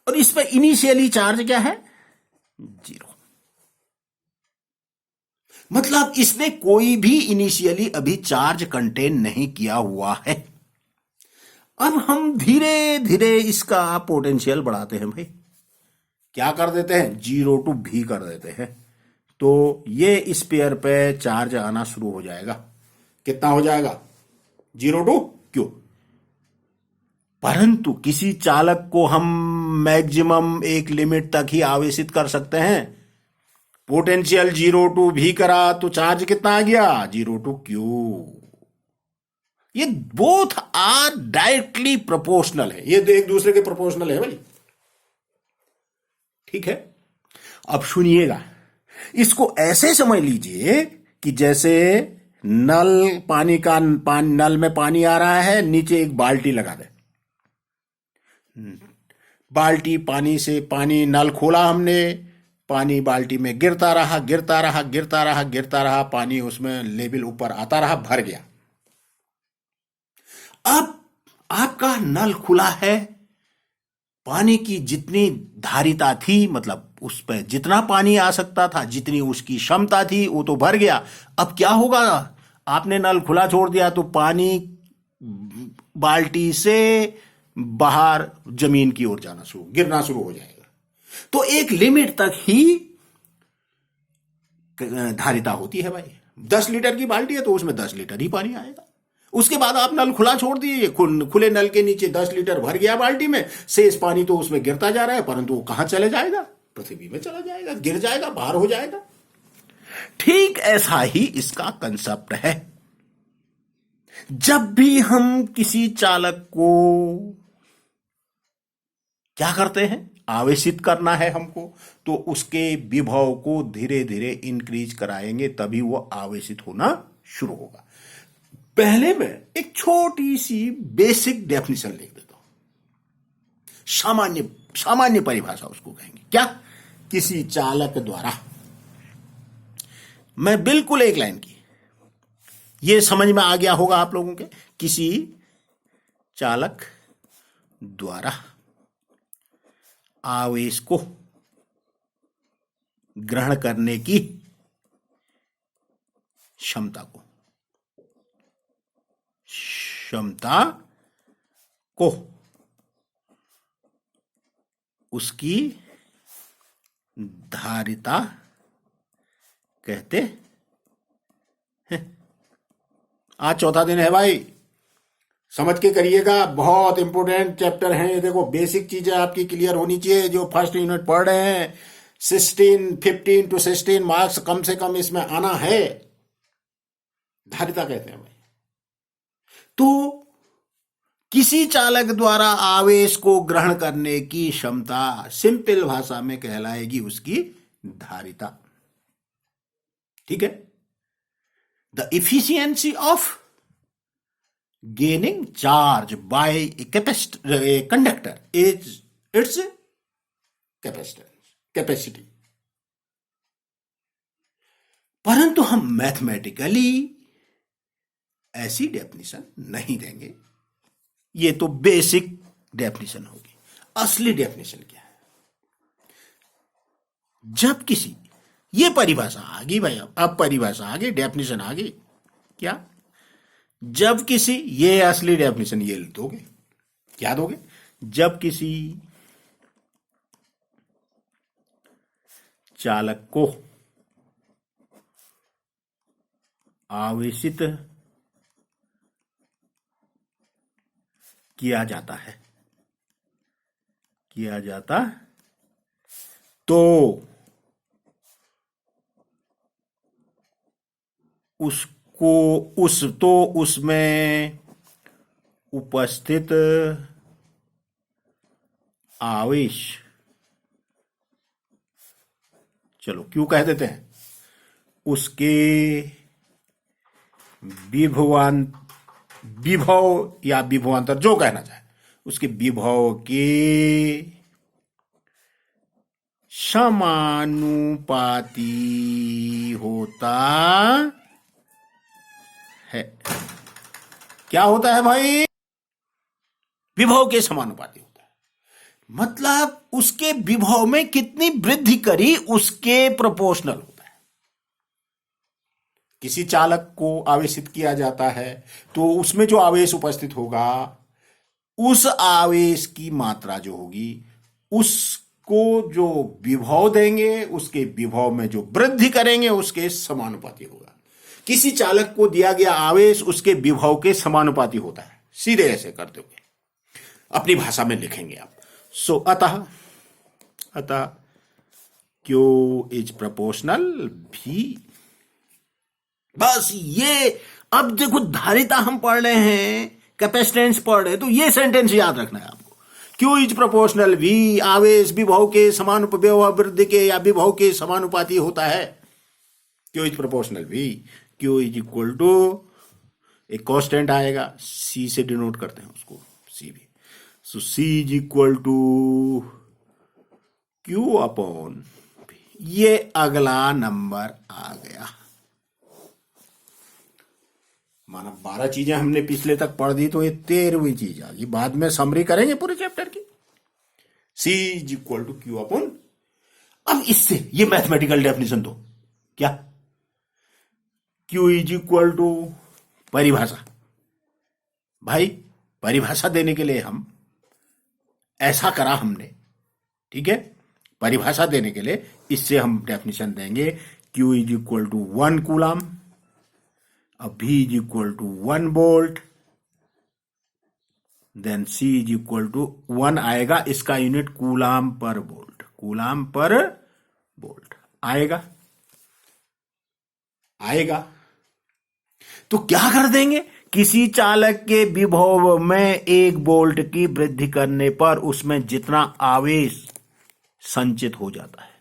S1: और इस पे इनिशियली चार्ज क्या है, 0। मतलब इसने कोई भी इनिशियली अभी चार्ज कंटेन नहीं किया हुआ है। अब हम धीरे धीरे इसका पोटेंशियल बढ़ाते हैं भाई, क्या कर देते हैं, 0 to V कर देते हैं, तो ये स्फीयर पे चार्ज आना शुरू हो जाएगा। कितना हो जाएगा, 0 to Q। परंतु किसी चालक को हम मैक्सिमम एक लिमिट तक ही आवेशित कर सकते हैं। पोटेंशियल 0 to V करा तो चार्ज कितना आ गया, 0 to Q। ये बोथ आर डायरेक्टली प्रोपोर्शनल है, ये एक दूसरे के प्रोपोर्शनल है भाई, ठीक है। अब सुनिएगा, इसको ऐसे समझ लीजिए कि जैसे नल, पानी का नल में पानी आ रहा है, नीचे एक बाल्टी लगा दे, बाल्टी पानी से, पानी नल खोला हमने, पानी बाल्टी में गिरता रहा, गिरता रहा, गिरता रहा, गिरता रहा, पानी उसमें लेवल ऊपर आता रहा, भर गया। अब आपका नल खुला है, पानी की जितनी धारिता थी, मतलब उस पर जितना पानी आ सकता था, जितनी उसकी क्षमता थी, वो तो भर गया। अब क्या होगा, आपने नल खुला छोड़ दिया तो पानी बाल्टी से बाहर जमीन की ओर जाना शुरू, गिरना शुरू हो जाएगा। तो एक लिमिट तक ही धारिता होती है भाई। 10 लीटर की बाल्टी है तो उसमें 10 लीटर ही पानी आएगा। उसके बाद आप नल खुला छोड़ दिए, खुले नल के नीचे 10 लीटर भर गया बाल्टी में, शेष पानी तो उसमें गिरता जा रहा है, परंतु वो कहां चले जाएगा, पृथ्वी में चला जाएगा, गिर जाएगा, बाहर हो जाएगा। ठीक ऐसा ही इसका कंसेप्ट है। जब भी हम किसी चालक को क्या करते हैं, आवेशित करना है हमको, तो उसके विभव को धीरे धीरे इंक्रीज कराएंगे, तभी वो आवेशित होना शुरू होगा। पहले मैं एक छोटी सी बेसिक डेफिनेशन लिख देता हूं, सामान्य परिभाषा उसको कहेंगे। क्या, किसी चालक द्वारा, मैं बिल्कुल एक लाइन की, ये समझ में आ गया होगा आप लोगों के, किसी चालक द्वारा आवेश को ग्रहण करने की क्षमता को उसकी धारिता कहते हैं। आज चौथा दिन है भाई, समझ के करिएगा, बहुत इंपोर्टेंट चैप्टर है ये। देखो, बेसिक चीजें आपकी क्लियर होनी चाहिए। जो फर्स्ट यूनिट पढ़ रहे हैं, 15 to 16 मार्क्स कम से कम इसमें आना है। धारिता कहते हैं भाई। तो किसी चालक द्वारा आवेश को ग्रहण करने की क्षमता सिंपल भाषा में कहलाएगी उसकी धारिता, ठीक है। The efficiency of gaining charge by a conductor is its capacity। परंतु हम मैथमेटिकली ऐसी डेफिनेशन नहीं देंगे। ये तो बेसिक डेफिनेशन होगी। असली डेफिनेशन क्या है, जब किसी, ये परिभाषा आ गई भाई, अब परिभाषा आ गई, डेफिनेशन आ गई। क्या, जब किसी, ये असली डेफिनेशन ये दोगे, क्या दोगे, जब किसी चालक को आवेशित किया जाता है किया जाता तो उसमें उपस्थित आवेश, चलो क्यों कह देते हैं, उसके विभव या विभवांतर जो कहना चाहे, उसके विभव के समानुपाती होता है। क्या होता है भाई? विभव के समानुपाती होता है। मतलब उसके विभव में कितनी वृद्धि करी उसके प्रोपोर्शनल होता है। किसी चालक को आवेशित किया जाता है तो उसमें जो आवेश उपस्थित होगा, उस आवेश की मात्रा जो होगी, उसको जो विभव देंगे, उसके विभव में जो वृद्धि करेंगे, उसके समानुपाती होगा। किसी चालक को दिया गया आवेश उसके विभव के समानुपाती होता है। सीधे ऐसे करते हुए अपनी भाषा में लिखेंगे आप। सो अतः Q इज प्रोपोर्शनल V। बस ये, अब देखो धारिता हम पढ़ रहे हैं, कैपेसिटेंस पढ़ रहे हैं, तो ये सेंटेंस याद रखना है आपको। Q इज प्रोपोर्शनल V, आवेश विभव के समानुपाती, वृद्धि के या विभव के समानुपाती होता है। Q is proportional V, Q is equal to, एक कांस्टेंट आएगा, C से डिनोट करते हैं उसको, C भी। So C is equal to Q upon V। ये अगला नंबर आ गया। माना 12 चीजें हमने पिछले तक पढ़ दी, तो ये 13वीं चीज आ गई। बाद में समरी करेंगे पूरे चैप्टर की। C is equal to Q upon. अब इससे ये मैथमेटिकल डेफिनेशन दो, क्या? Q इज इक्वल टू परिभाषा। भाई परिभाषा देने के लिए हम ऐसा करा हमने, ठीक है? परिभाषा देने के लिए इससे हम डेफिनेशन देंगे। Q is equal to 1 coulomb, अब V is equal to 1 volt, then C is equal to 1 आएगा, इसका unit coulomb per volt, coulomb per volt आएगा। तो क्या कर देंगे? किसी चालक के विभव में 1 वोल्ट की वृद्धि करने पर उसमें जितना आवेश संचित हो जाता है।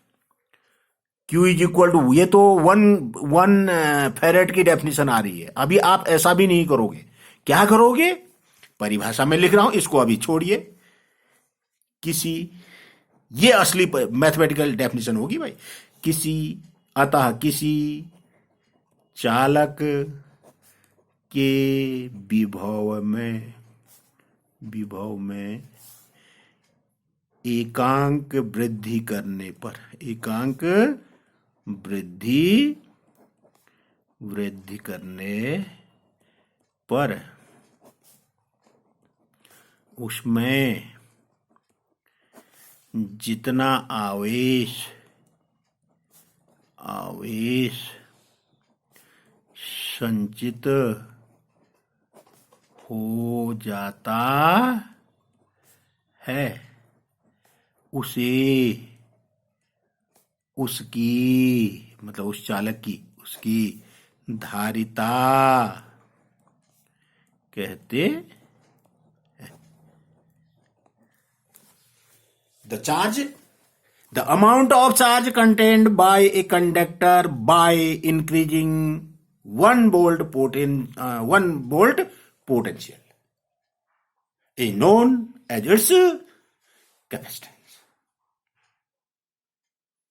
S1: Q इज इक्वल टू, ये तो 1 फेरेड की डेफिनेशन आ रही है। अभी आप ऐसा भी नहीं करोगे। क्या करोगे? परिभाषा में लिख रहा हूं, इसको अभी छोड़िए। ये असली मैथमेटिकल डेफिनेशन होगी भाई। अतः किसी चालक के विभव में एकांक वृद्धि करने पर, वृद्धि करने पर उसमें जितना आवेश संचित हो जाता है, उसे उसकी, मतलब उस चालक की, उसकी धारिता कहते हैं। The amount of charge contained by a conductor by increasing 1 volt potential is known as its capacitance।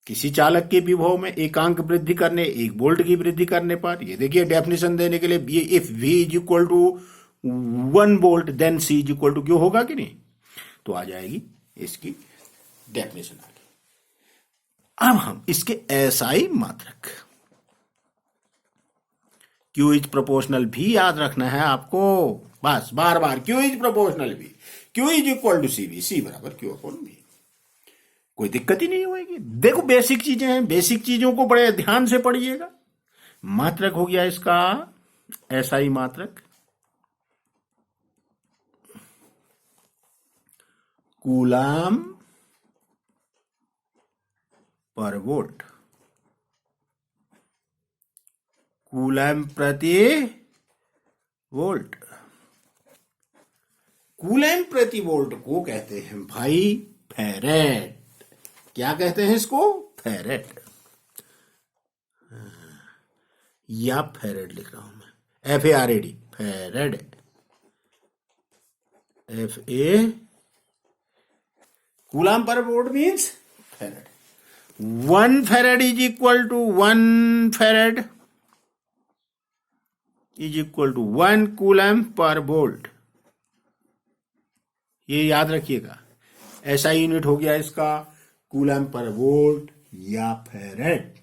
S1: किसी चालक के विभव में एकांक वृद्धि करने, 1 वोल्ट की वृद्धि करने पर, ये देखिए डेफिनेशन देने के लिए, if V is equal to 1 volt then C is equal to क्यों होगा कि नहीं, तो आ जाएगी इसकी डेफिनेशन आ गई। अब हम इसके SI मात्रक Q इज प्रोपोर्शनल भी याद रखना है आपको, बस बार बार। Q इज प्रोपोर्शनल भी, Q is equal to CV, C बराबर Q अपॉन V। कोई दिक्कत ही नहीं होगी। देखो बेसिक चीजें हैं, बेसिक चीजों को बड़े ध्यान से पढ़िएगा। मात्रक हो गया इसका SI मात्रक, कूलम पर वोल्ट, कूलम प्रति वोल्ट। कूलम प्रति वोल्ट को कहते हैं भाई फेरेड। क्या कहते हैं इसको? फेरेड, या फेरेड लिख रहा हूं मैं, FARAD, farad, FA, coulomb per volt means farad. 1 farad is equal to 1 farad is equal to 1 coulomb per volt. ये याद रखिएगा, ऐसा यूनिट हो गया इसका, कूलम पर वोल्ट या फेरेड।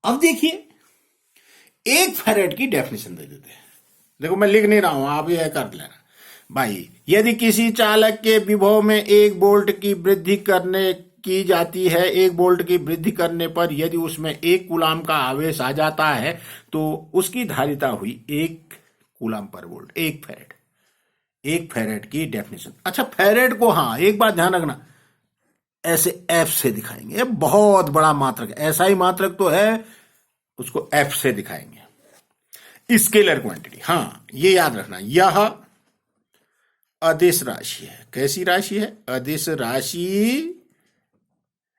S1: अब देखिए, 1 फेरेड की डेफिनेशन दे देते हैं। देखो मैं लिख नहीं रहा हूं, आप यह कर लेना भाई। यदि किसी चालक के विभव में 1 वोल्ट की वृद्धि करने की जाती है, 1 वोल्ट की वृद्धि करने पर यदि उसमें 1 कूलम का आवेश आ जाता है तो उसकी धारिता हुई 1 कूलम पर वोल्ट, 1 फेरेड। 1 फेरेड की डेफिनेशन। अच्छा, फेरेड को, हाँ एक बात ध्यान रखना, ऐसे F से दिखाएंगे। बहुत बड़ा मात्रक, ऐसा ही मात्रक तो है, उसको F से दिखाएंगे। स्केलर क्वांटिटी, हाँ ये याद रखना, यह अदिश राशि है। कैसी राशि है? अदिश राशि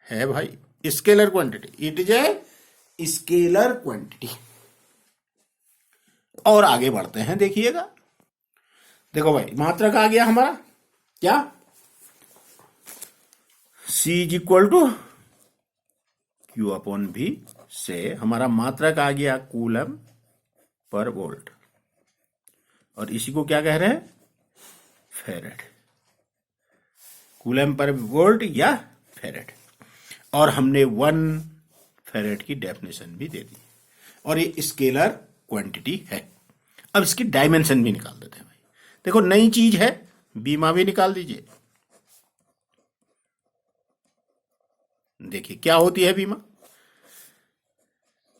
S1: है भाई, scalar quantity, it is a scalar quantity. और आगे बढ़ते हैं, देखिएगा। देखो भाई, मात्रक आ गया हमारा क्या? C is equal to Q upon V से हमारा मात्रक आ गया कूलम पर वोल्ट, और इसी को क्या कह रहे हैं? फेरेड, कूलम पर वोल्ट या फेरेड। और हमने 1 फेरेड की डेफिनेशन भी दे दी, और ये स्केलर क्वांटिटी है। अब इसकी डायमेंशन भी निकाल देते हैं भाई। देखो नई चीज है, बीमा भी निकाल दीजिए। देखिए क्या होती है बीमा,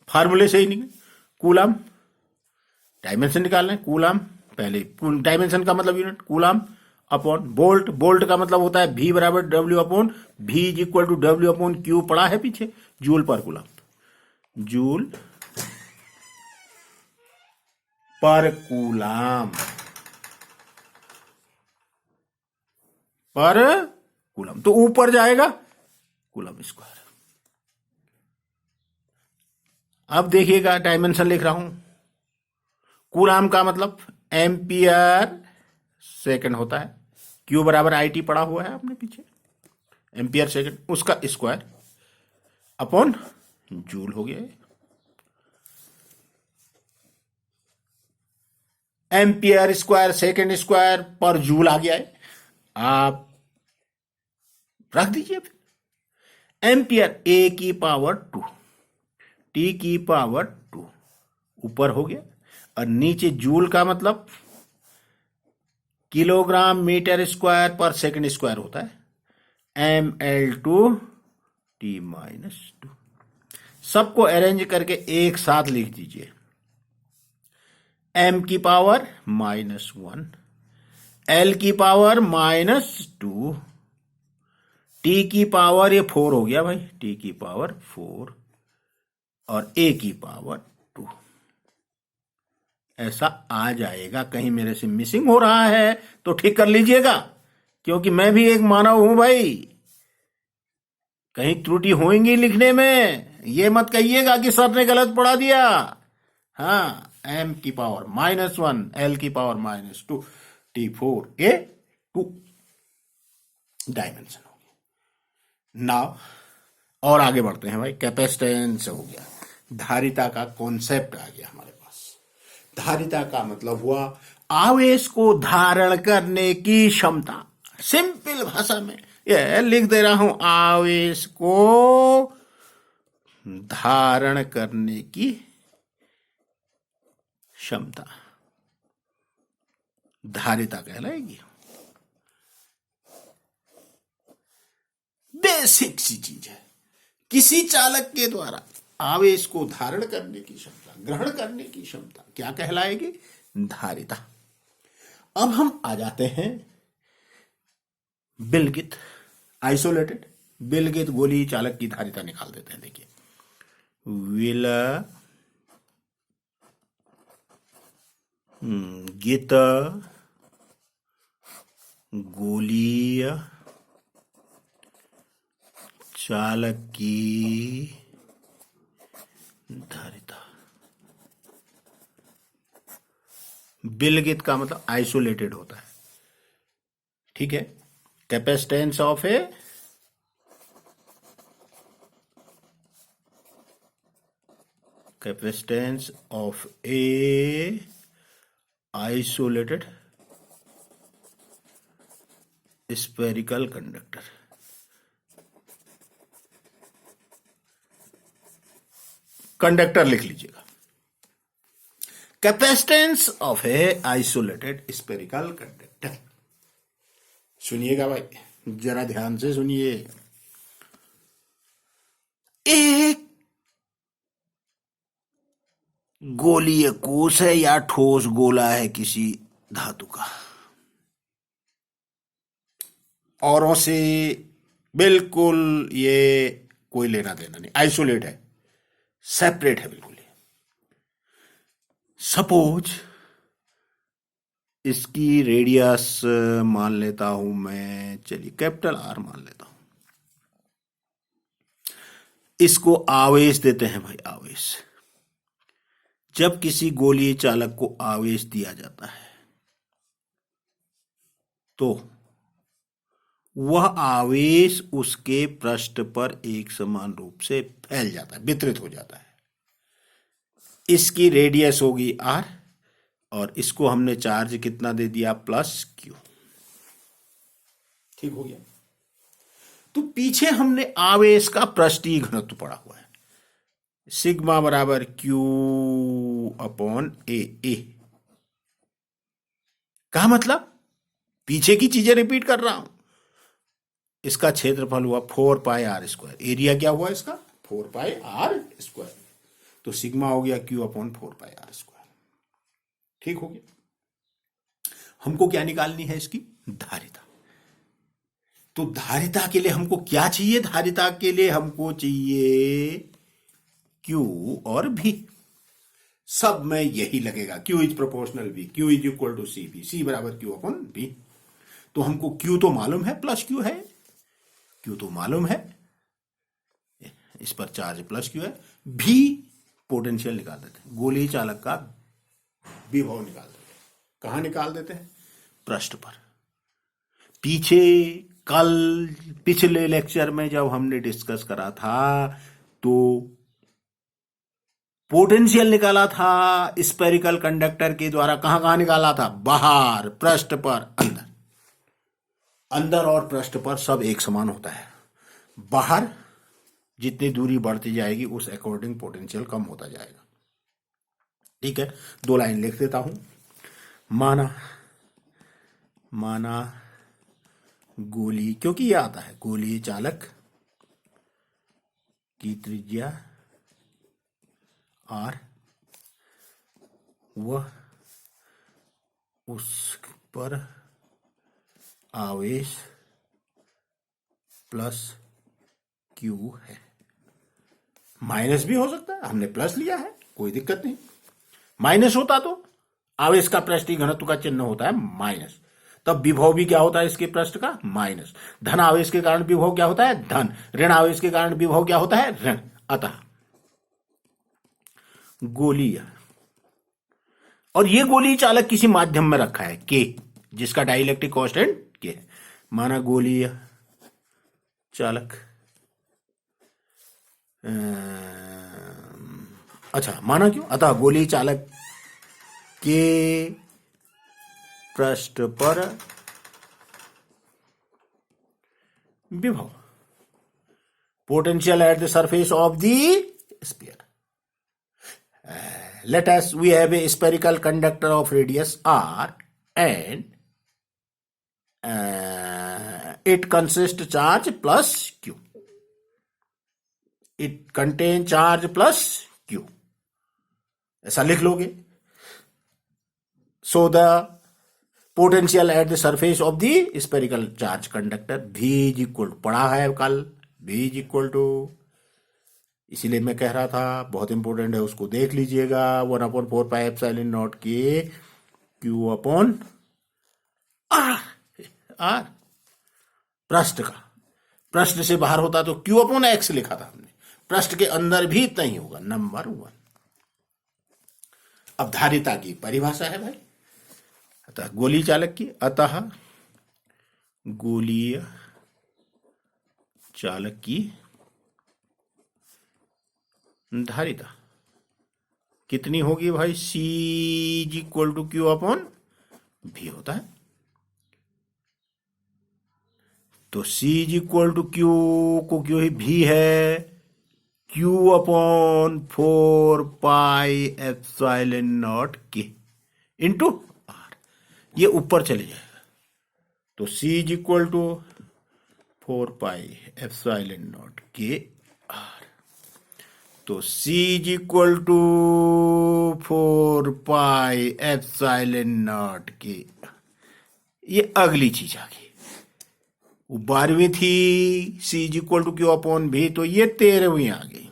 S1: फार्मूले से ही निकले। कूलम, डायमेंशन निकालना है, कूलम पहले, डायमेंशन का मतलब unit coulomb upon volt, volt का मतलब होता है V बराबर W upon V is equal to W upon Q, पड़ा है पीछे, joule per coulomb, joule per coulomb, per coulomb, तो ऊपर जाएगा कूलम स्क्वायर। अब देखिएगा, डायमेंशन लिख रहा हूं, कूलम का मतलब एम्पियर सेकंड होता है, Q बराबर IT पड़ा हुआ है आपने पीछे, एम्पियर सेकंड, उसका स्क्वायर अपॉन जूल हो गया। एम्पियर स्क्वायर सेकंड स्क्वायर पर जूल आ गया है, आप रख दीजिए। फिर एम्पियर A की पावर 2, T की पावर 2 ऊपर हो गया, और नीचे जूल का मतलब किलोग्राम मीटर स्क्वायर पर सेकंड स्क्वायर होता है, mL/T-2। सबको अरेंज करके एक साथ लिख दीजिए, m की पावर -1, l की पावर -2, t की पावर, ये 4 हो गया भाई, t की पावर 4, और a की पावर 2। ऐसा आ जाएगा। कहीं मेरे से मिसिंग हो रहा है तो ठीक कर लीजिएगा, क्योंकि मैं भी एक मानव हूं भाई, कहीं त्रुटि होंगी लिखने में, ये मत कहिएगा कि सर ने गलत पढ़ा दिया। हाँ, m की पावर -1, l की पावर -2, T4 A 2 डायमेंशन हो गया। नाउ और आगे बढ़ते हैं भाई, कैपेसिटेंस हो गया, धारिता का कॉन्सेप्ट आ गया हमारे पास। धारिता का मतलब हुआ आवेश को धारण करने की क्षमता। सिंपल भाषा में यह लिख दे रहा हूं, आवेश को धारण करने की क्षमता धारिता कहलाएगी। बेसिक सी चीज है, किसी चालक के द्वारा आवेश को धारण करने की क्षमता, ग्रहण करने की क्षमता क्या कहलाएगी? धारिता। अब हम आ जाते हैं विलगित, आइसोलेटेड, विलगित गोलीय चालक की धारिता निकाल देते हैं। देखिए, विलगित गोलीय चालक की धारिता। विलगित का मतलब आइसोलेटेड होता है, ठीक है। Capacitance of A isolated spherical conductor. Conductor लिख लीजिएगा, capacitance of A isolated spherical conductor. सुनिएगा भाई, जरा ध्यान से सुनिए। एक गोलीय कोश है या ठोस गोला है किसी धातु का, औरों से बिल्कुल ये कोई लेना देना नहीं, आइसोलेट है, सेपरेट है बिल्कुल। सपोज इसकी रेडियस मान लेता हूं मैं, चलिए कैपिटल आर मान लेता हूं। इसको आवेश देते हैं भाई, आवेश। जब किसी गोलीय चालक को आवेश दिया जाता है तो वह आवेश उसके पृष्ठ पर एक समान रूप से फैल जाता है, वितरित हो जाता है। इसकी रेडियस होगी आर और इसको हमने चार्ज कितना दे दिया, प्लस क्यू। ठीक हो गया। तो पीछे हमने आवेश का पृष्ठीय घनत्व पढ़ा हुआ है, सिग्मा बराबर क्यू अपॉन ए। का मतलब पीछे की चीजें रिपीट कर रहा हूं। इसका क्षेत्रफल हुआ 4 पाई आर स्क्वायर, एरिया क्या हुआ इसका 4 पाई आर स्क्वायर, तो सिग्मा हो गया Q upon 4 pi R square. ठीक हो गया। हमको क्या निकालनी है, इसकी धारिता। तो धारिता के लिए हमको क्या चाहिए, धारिता के लिए हमको चाहिए Q और V। सब में यही लगेगा, Q is proportional V, Q is equal to CV, C बराबर Q अपॉन V। तो हमको Q तो मालूम है, प्लस Q है, Q तो मालूम है, इस पर चार्ज प्लस Q है। V पोटेंशियल निकाल देते हैं, गोलीय चालक का विभव निकाल देते हैं। कहां निकाल देते हैं, पृष्ठ पर। पिछले लेक्चर में जब हमने डिस्कस करा था तो पोटेंशियल निकाला था स्फेरिकल कंडक्टर के द्वारा, कहां कहां निकाला था, बाहर, पृष्ठ पर, अंदर। अंदर और पृष्ठ पर सब एक समान होता है, बाहर जितनी दूरी बढ़ती जाएगी उस अकॉर्डिंग पोटेंशियल कम होता जाएगा। ठीक है, 2 लाइन लिख देता हूं। माना गोली, क्योंकि यह आता है गोलीय चालक की त्रिज्या आर, वह उस पर आवेश प्लस क्यू है। माइनस भी हो सकता है, हमने प्लस लिया है, कोई दिक्कत नहीं। माइनस होता तो आवेश का पृष्ठीय घनत्व का चिन्ह होता है माइनस, तब विभव भी क्या होता है इसके पृष्ठ का, माइनस। धन आवेश के कारण विभव क्या होता है, धन। ऋण आवेश के कारण विभव क्या होता है, ऋण। अतः गोलीय, और ये गोलीय चालक किसी माध्यम में रखा है के, जिसका डाइलेक्ट्रिक कांस्टेंट के है। माना गोलीय चालक, अच्छा माना क्यों, अतः गोलीय चालक के पृष्ठ पर विभव, potential at the surface of the sphere. Let us, we have a spherical conductor of radius r and it consists charge plus q. It contain charge plus q. ऐसा लिख लोगे। So the potential at the surface of the spherical charge conductor V is equal, पढ़ा है कल V is equal to, इसीलिए मैं कह रहा था बहुत इंपॉर्टेंट है, उसको देख लीजिएगा, 1/4πε0 के Q अपॉन आर। आर पृष्ठ का, पृष्ठ से बाहर होता तो Q अपॉन एक्स लिखा था हमने, पृष्ठ के अंदर भी इतना ही होगा, नंबर 1। अब धारिता की परिभाषा है भाई, अतः गोलीय चालक की, अतः गोलीय चालक की धारिता कितनी होगी भाई, C is equal to Q upon V होता है। तो C is equal to Q को क्यों ही V है, Q अपॉन 4πε0 के इंटू R, ये ऊपर चले जाएगा। तो C इज इक्वल टू 4πε0 के R, तो C इज इक्वल टू 4πε0 के, ये अगली चीज आ गई। वो 12वीं थी C is equal to Q upon V, तो ये 13वीं आ गई।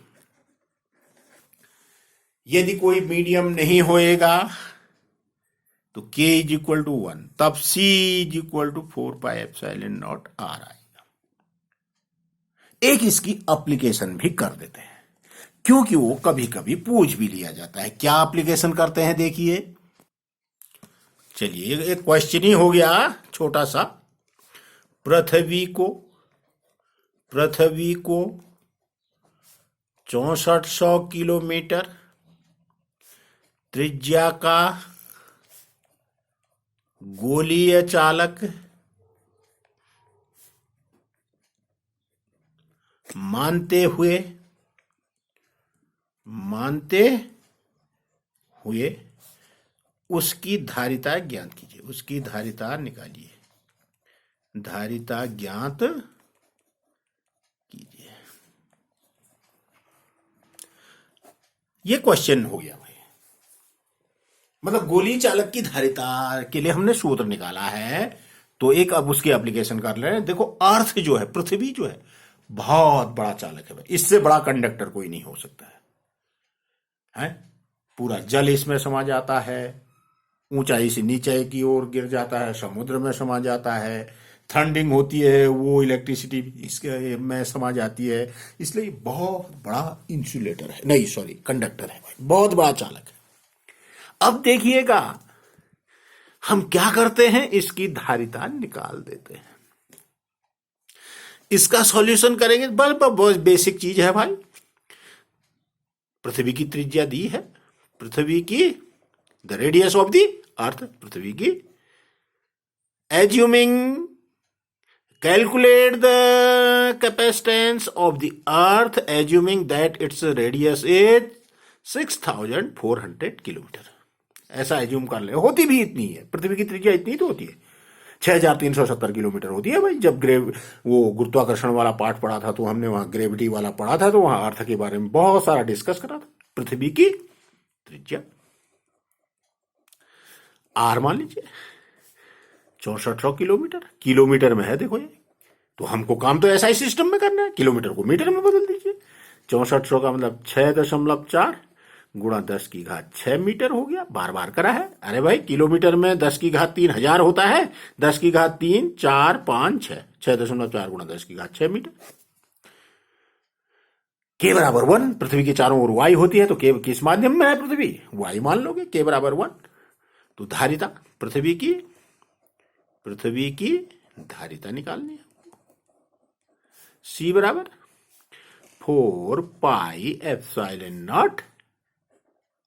S1: यदि कोई मीडियम नहीं होएगा तो K इज इक्वल टू 1, तब C is equal to 4πε0 R आएगा। एक इसकी एप्लीकेशन भी कर देते हैं, क्योंकि वो कभी कभी पूछ भी लिया जाता है। क्या एप्लीकेशन करते हैं देखिए, चलिए एक क्वेश्चन ही हो गया छोटा सा। पृथ्वी को 6400 किलोमीटर त्रिज्या का गोलीय चालक मानते हुए उसकी धारिता ज्ञात कीजिए, उसकी धारिता निकालिए, धारिता ज्ञात कीजिए। ये क्वेश्चन हो गया भाई, मतलब गोली चालक की धारिता के लिए हमने सूत्र निकाला है। तो एक अब उसकी एप्लीकेशन कर ले रहे हैं। देखो अर्थ जो है, पृथ्वी जो है, बहुत बड़ा चालक है भाई, इससे बड़ा कंडक्टर कोई नहीं हो सकता है? पूरा जल इसमें समा जाता है, ऊंचाई से नीचे की ओर गिर जाता है, समुद्र में समा जाता है, थंडिंग होती है वो इलेक्ट्रिसिटी इसके में समा जाती है, इसलिए बहुत बड़ा इंसुलेटर है, नहीं सॉरी कंडक्टर है भाई, बहुत बड़ा चालक है। अब देखिएगा हम क्या करते हैं, इसकी धारिता निकाल देते हैं, इसका सॉल्यूशन करेंगे। बहुत बेसिक चीज है भाई, पृथ्वी की त्रिज्या दी है, पृथ्वी की the radius of the earth, पृथ्वी की, assuming calculate the capacitance of the earth assuming that its radius is 6400 kilometre, ऐसा एज्यूम कर ले। होती भी इतनी है, पृथ्वी की त्रिज्या इतनी तो होती है, 6370 किलोमीटर होती है भाई। जब वो गुरुत्वाकर्षण वाला पार्ट पढ़ा था तो हमने वहां ग्रेविटी वाला पढ़ा था, तो वहां अर्थ के बारे में बहुत सारा डिस्कस करा था। पृथ्वी की त्रिज्या आर मान लीजिए 6400 किलोमीटर, किलोमीटर में है देखो ये, तो हमको काम तो ऐसा ही सिस्टम में करना है, किलोमीटर को मीटर में बदल दीजिए। 6400 का मतलब 6.4 गुणा 10 की घात 6 मीटर हो गया, बार बार करा है। अरे भाई किलोमीटर में 10 की घात 3000 होता है, 10 की घात 3 4 5 6, 6.4 गुणा 10 की घात 6 मीटर। के बराबर 1, पृथ्वी के चारों ओर वाई होती है, तो के किस माध्यम में है पृथ्वी, वाई मान लोगे, के बराबर 1। तो धारिता पृथ्वी की धारिता निकालनी है, C बराबर 4πε0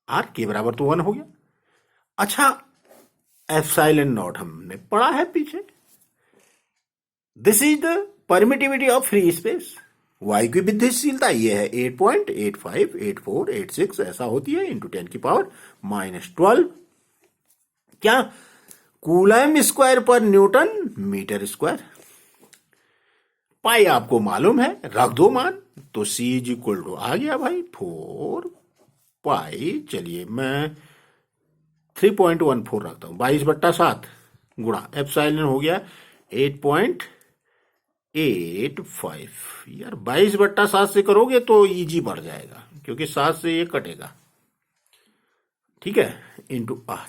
S1: R, के बराबर तो 1 हो गया। अच्छा ε0 हमने पढ़ा है पीछे, this is the permittivity of free space, वायु की विद्युतशीलता ये है 8.858486 ऐसा होती है, इंटू 10⁻⁻12 क्या, कूलम स्क्वायर पर न्यूटन मीटर स्क्वायर। पाई आपको मालूम है, रख दो मान, तो C इज इक्वल टू आ गया भाई 4 पाई, चलिए मैं 3.14 रखता हूं, 22/7 गुणा एप्सिलॉन हो गया 8.85 8.5 यार 22/7 से करोगे तो इजी बढ़ जाएगा, क्योंकि 7 से ये कटेगा, ठीक है, इंटू आर।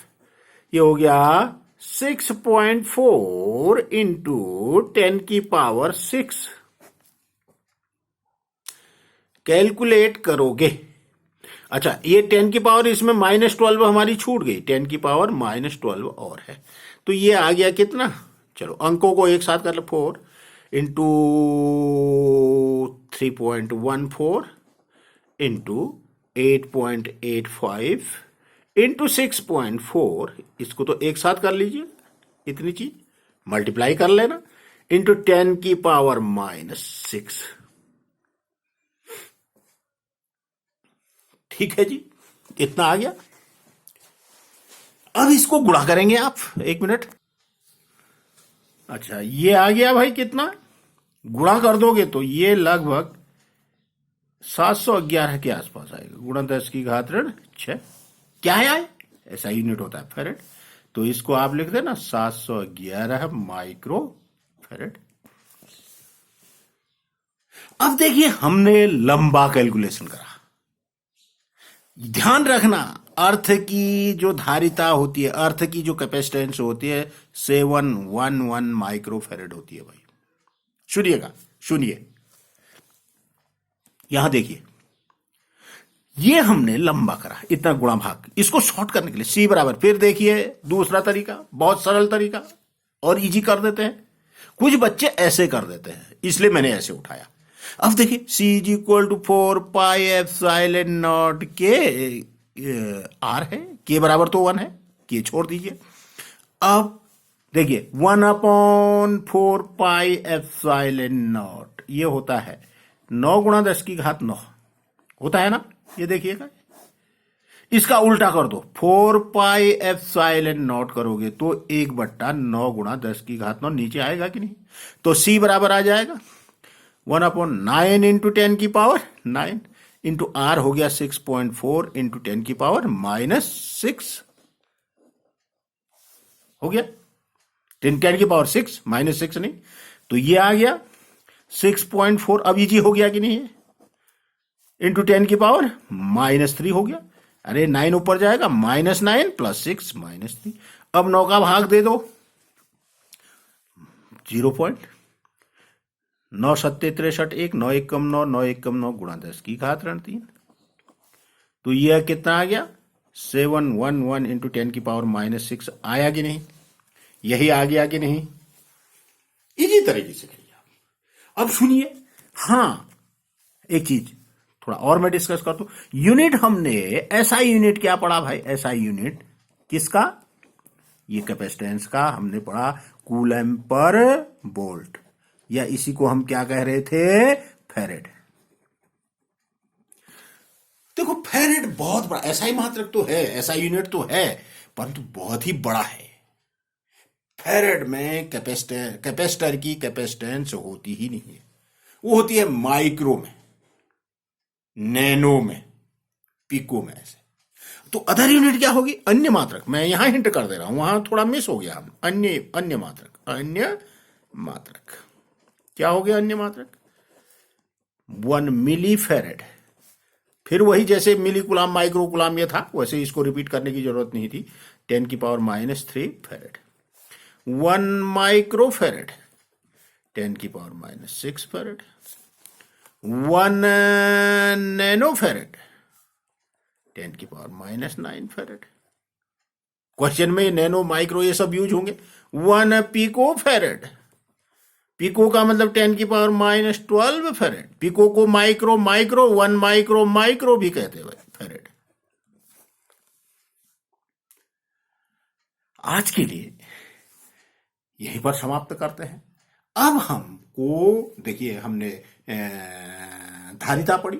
S1: ये हो गया 6.4 इंटू 10⁶। कैलकुलेट करोगे, अच्छा ये 10⁻, इसमें -12 हमारी छूट गई, 10⁻−12 और है, तो ये आ गया कितना, चलो अंकों को एक साथ कर लो, 4 इंटू 3.14 इंटू 8.85 इंटू 6.4, इसको तो एक साथ कर लीजिए, इतनी चीज मल्टीप्लाई कर लेना, इंटू 10⁻⁻6। ठीक है जी, इतना आ गया। अब इसको गुणा करेंगे आप, एक मिनट। अच्छा ये आ गया भाई, कितना गुणा कर दोगे तो ये लगभग 711 के आसपास आएगा, गुणा 10⁻6। क्या है, ऐसा यूनिट होता है फेरेड, तो इसको आप लिख देना 711 माइक्रो फेरेड। अब देखिए हमने लंबा कैलकुलेशन करा, ध्यान रखना अर्थ की जो धारिता होती है, अर्थ की जो कैपेसिटेंस होती है 711 माइक्रो फेरेड होती है भाई। सुनिएगा, सुनिए, यहां देखिए, ये हमने लंबा करा, इतना गुणा भाग, इसको शॉर्ट करने के लिए C बराबर, फिर देखिए दूसरा तरीका, बहुत सरल तरीका और इजी कर देते हैं, कुछ बच्चे ऐसे कर देते हैं, इसलिए मैंने ऐसे उठाया। अब देखिए C = 4πε0 के R है, K बराबर तो 1 है, K छोड़ दीजिए। अब देखिए 1/4πε0 ये होता है 9 × 10⁹ होता है ना, ये देखिएगा, इसका उल्टा कर दो, 4πε0 करोगे तो 1/9 × 10⁹ नीचे आएगा कि नहीं, तो C बराबर आ जाएगा 1/9 इंटू 10⁹9 इंटू R हो गया 6.4 इंटू 10⁻6 हो गया, 10⁻6 -6 नहीं, तो ये आ गया 6.4। अब इजी हो गया कि नहीं, इंटू 10⁻−3 हो गया, अरे 9 ऊपर जाएगा, -9 + 6 -3। अब 9 का भाग दे दो, 0. 9 7 63 1, 9 1 कम 9, 9 1 कम 9 गुणा 10⁻3, तो यह कितना आ गया 711 इंटू 10⁻6 आया कि नहीं, यही आ गया कि नहीं, इसी तरीके से करिए आप। अब सुनिए, हाँ एक चीज थोड़ा और मैं डिस्कस करता हूं, यूनिट हमने एसआई यूनिट क्या पढ़ा भाई, एसआई यूनिट किसका, ये कैपेसिटेंस का हमने पढ़ा कूलम पर वोल्ट, या इसी को हम क्या कह रहे थे, फेरेड। देखो फेरेड बहुत बड़ा एसआई मात्रक तो है, एसआई यूनिट तो है, परंतु बहुत ही बड़ा है। फेरेड में कैपेसिटर की कैपेसिटेंस होती ही नहीं है, वो होती है माइक्रो में, नैनो में, पिको में, ऐसे। तो अदर यूनिट क्या होगी, अन्य मात्रक। मैं यहां हिंट कर दे रहा हूं, वहां थोड़ा मिस हो गया, अन्य मात्रक, अन्य मात्रक क्या हो गया, अन्य मात्रक 1 मिली फेरेड। फिर वही जैसे मिली कुलाम माइक्रो कुलाम ये था, वैसे इसको रिपीट करने की जरूरत नहीं थी, 10⁻³ फेरेड। 1 माइक्रो फेरेड 10⁻6 फेरेड। 1 नैनो फेरेड 10⁻9 फेरेड। क्वेश्चन में नैनो माइक्रो ये सब यूज होंगे। 1 पिको फेरेड, पिको का मतलब 10⁻12 फेरेड, पिको को माइक्रो 1 माइक्रो भी कहते हैं फेरेड। आज के लिए यहीं पर समाप्त करते हैं। अब हमको देखिए, हमने धारिता पढ़ी,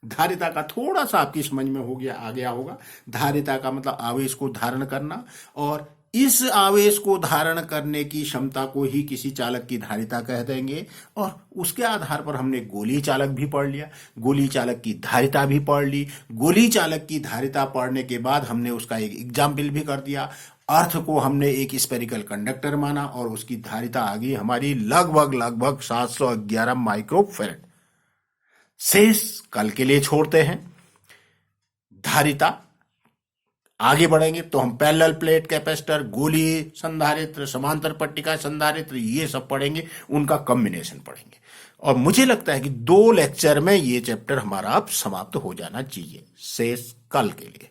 S1: धारिता का थोड़ा सा आपकी समझ में आ गया होगा। धारिता का मतलब आवेश को धारण करना, और इस आवेश को धारण करने की क्षमता को ही किसी चालक की धारिता कह देंगे। और उसके आधार पर हमने गोलीय चालक भी पढ़ लिया, गोलीय चालक की धारिता भी पढ़ ली। गोलीय चालक की धारिता पढ़ने के बाद हमने उसका एक एग्जाम्पल भी कर दिया। अर्थ को हमने एक स्पेरिकल कंडक्टर माना और उसकी धारिता आ गई हमारी लगभग लगभग 711 माइक्रोफैराड। शेष कल के लिए छोड़ते हैं। धारिता आगे बढ़ेंगे तो हम पैरेलल प्लेट कैपेसिटर, गोलीय संधारित्र, समांतर पट्टिका संधारित्र, ये सब पढ़ेंगे, उनका कॉम्बिनेशन पढ़ेंगे। और मुझे लगता है कि 2 लेक्चर में ये चैप्टर हमारा अब समाप्त हो जाना चाहिए, शेष कल के लिए।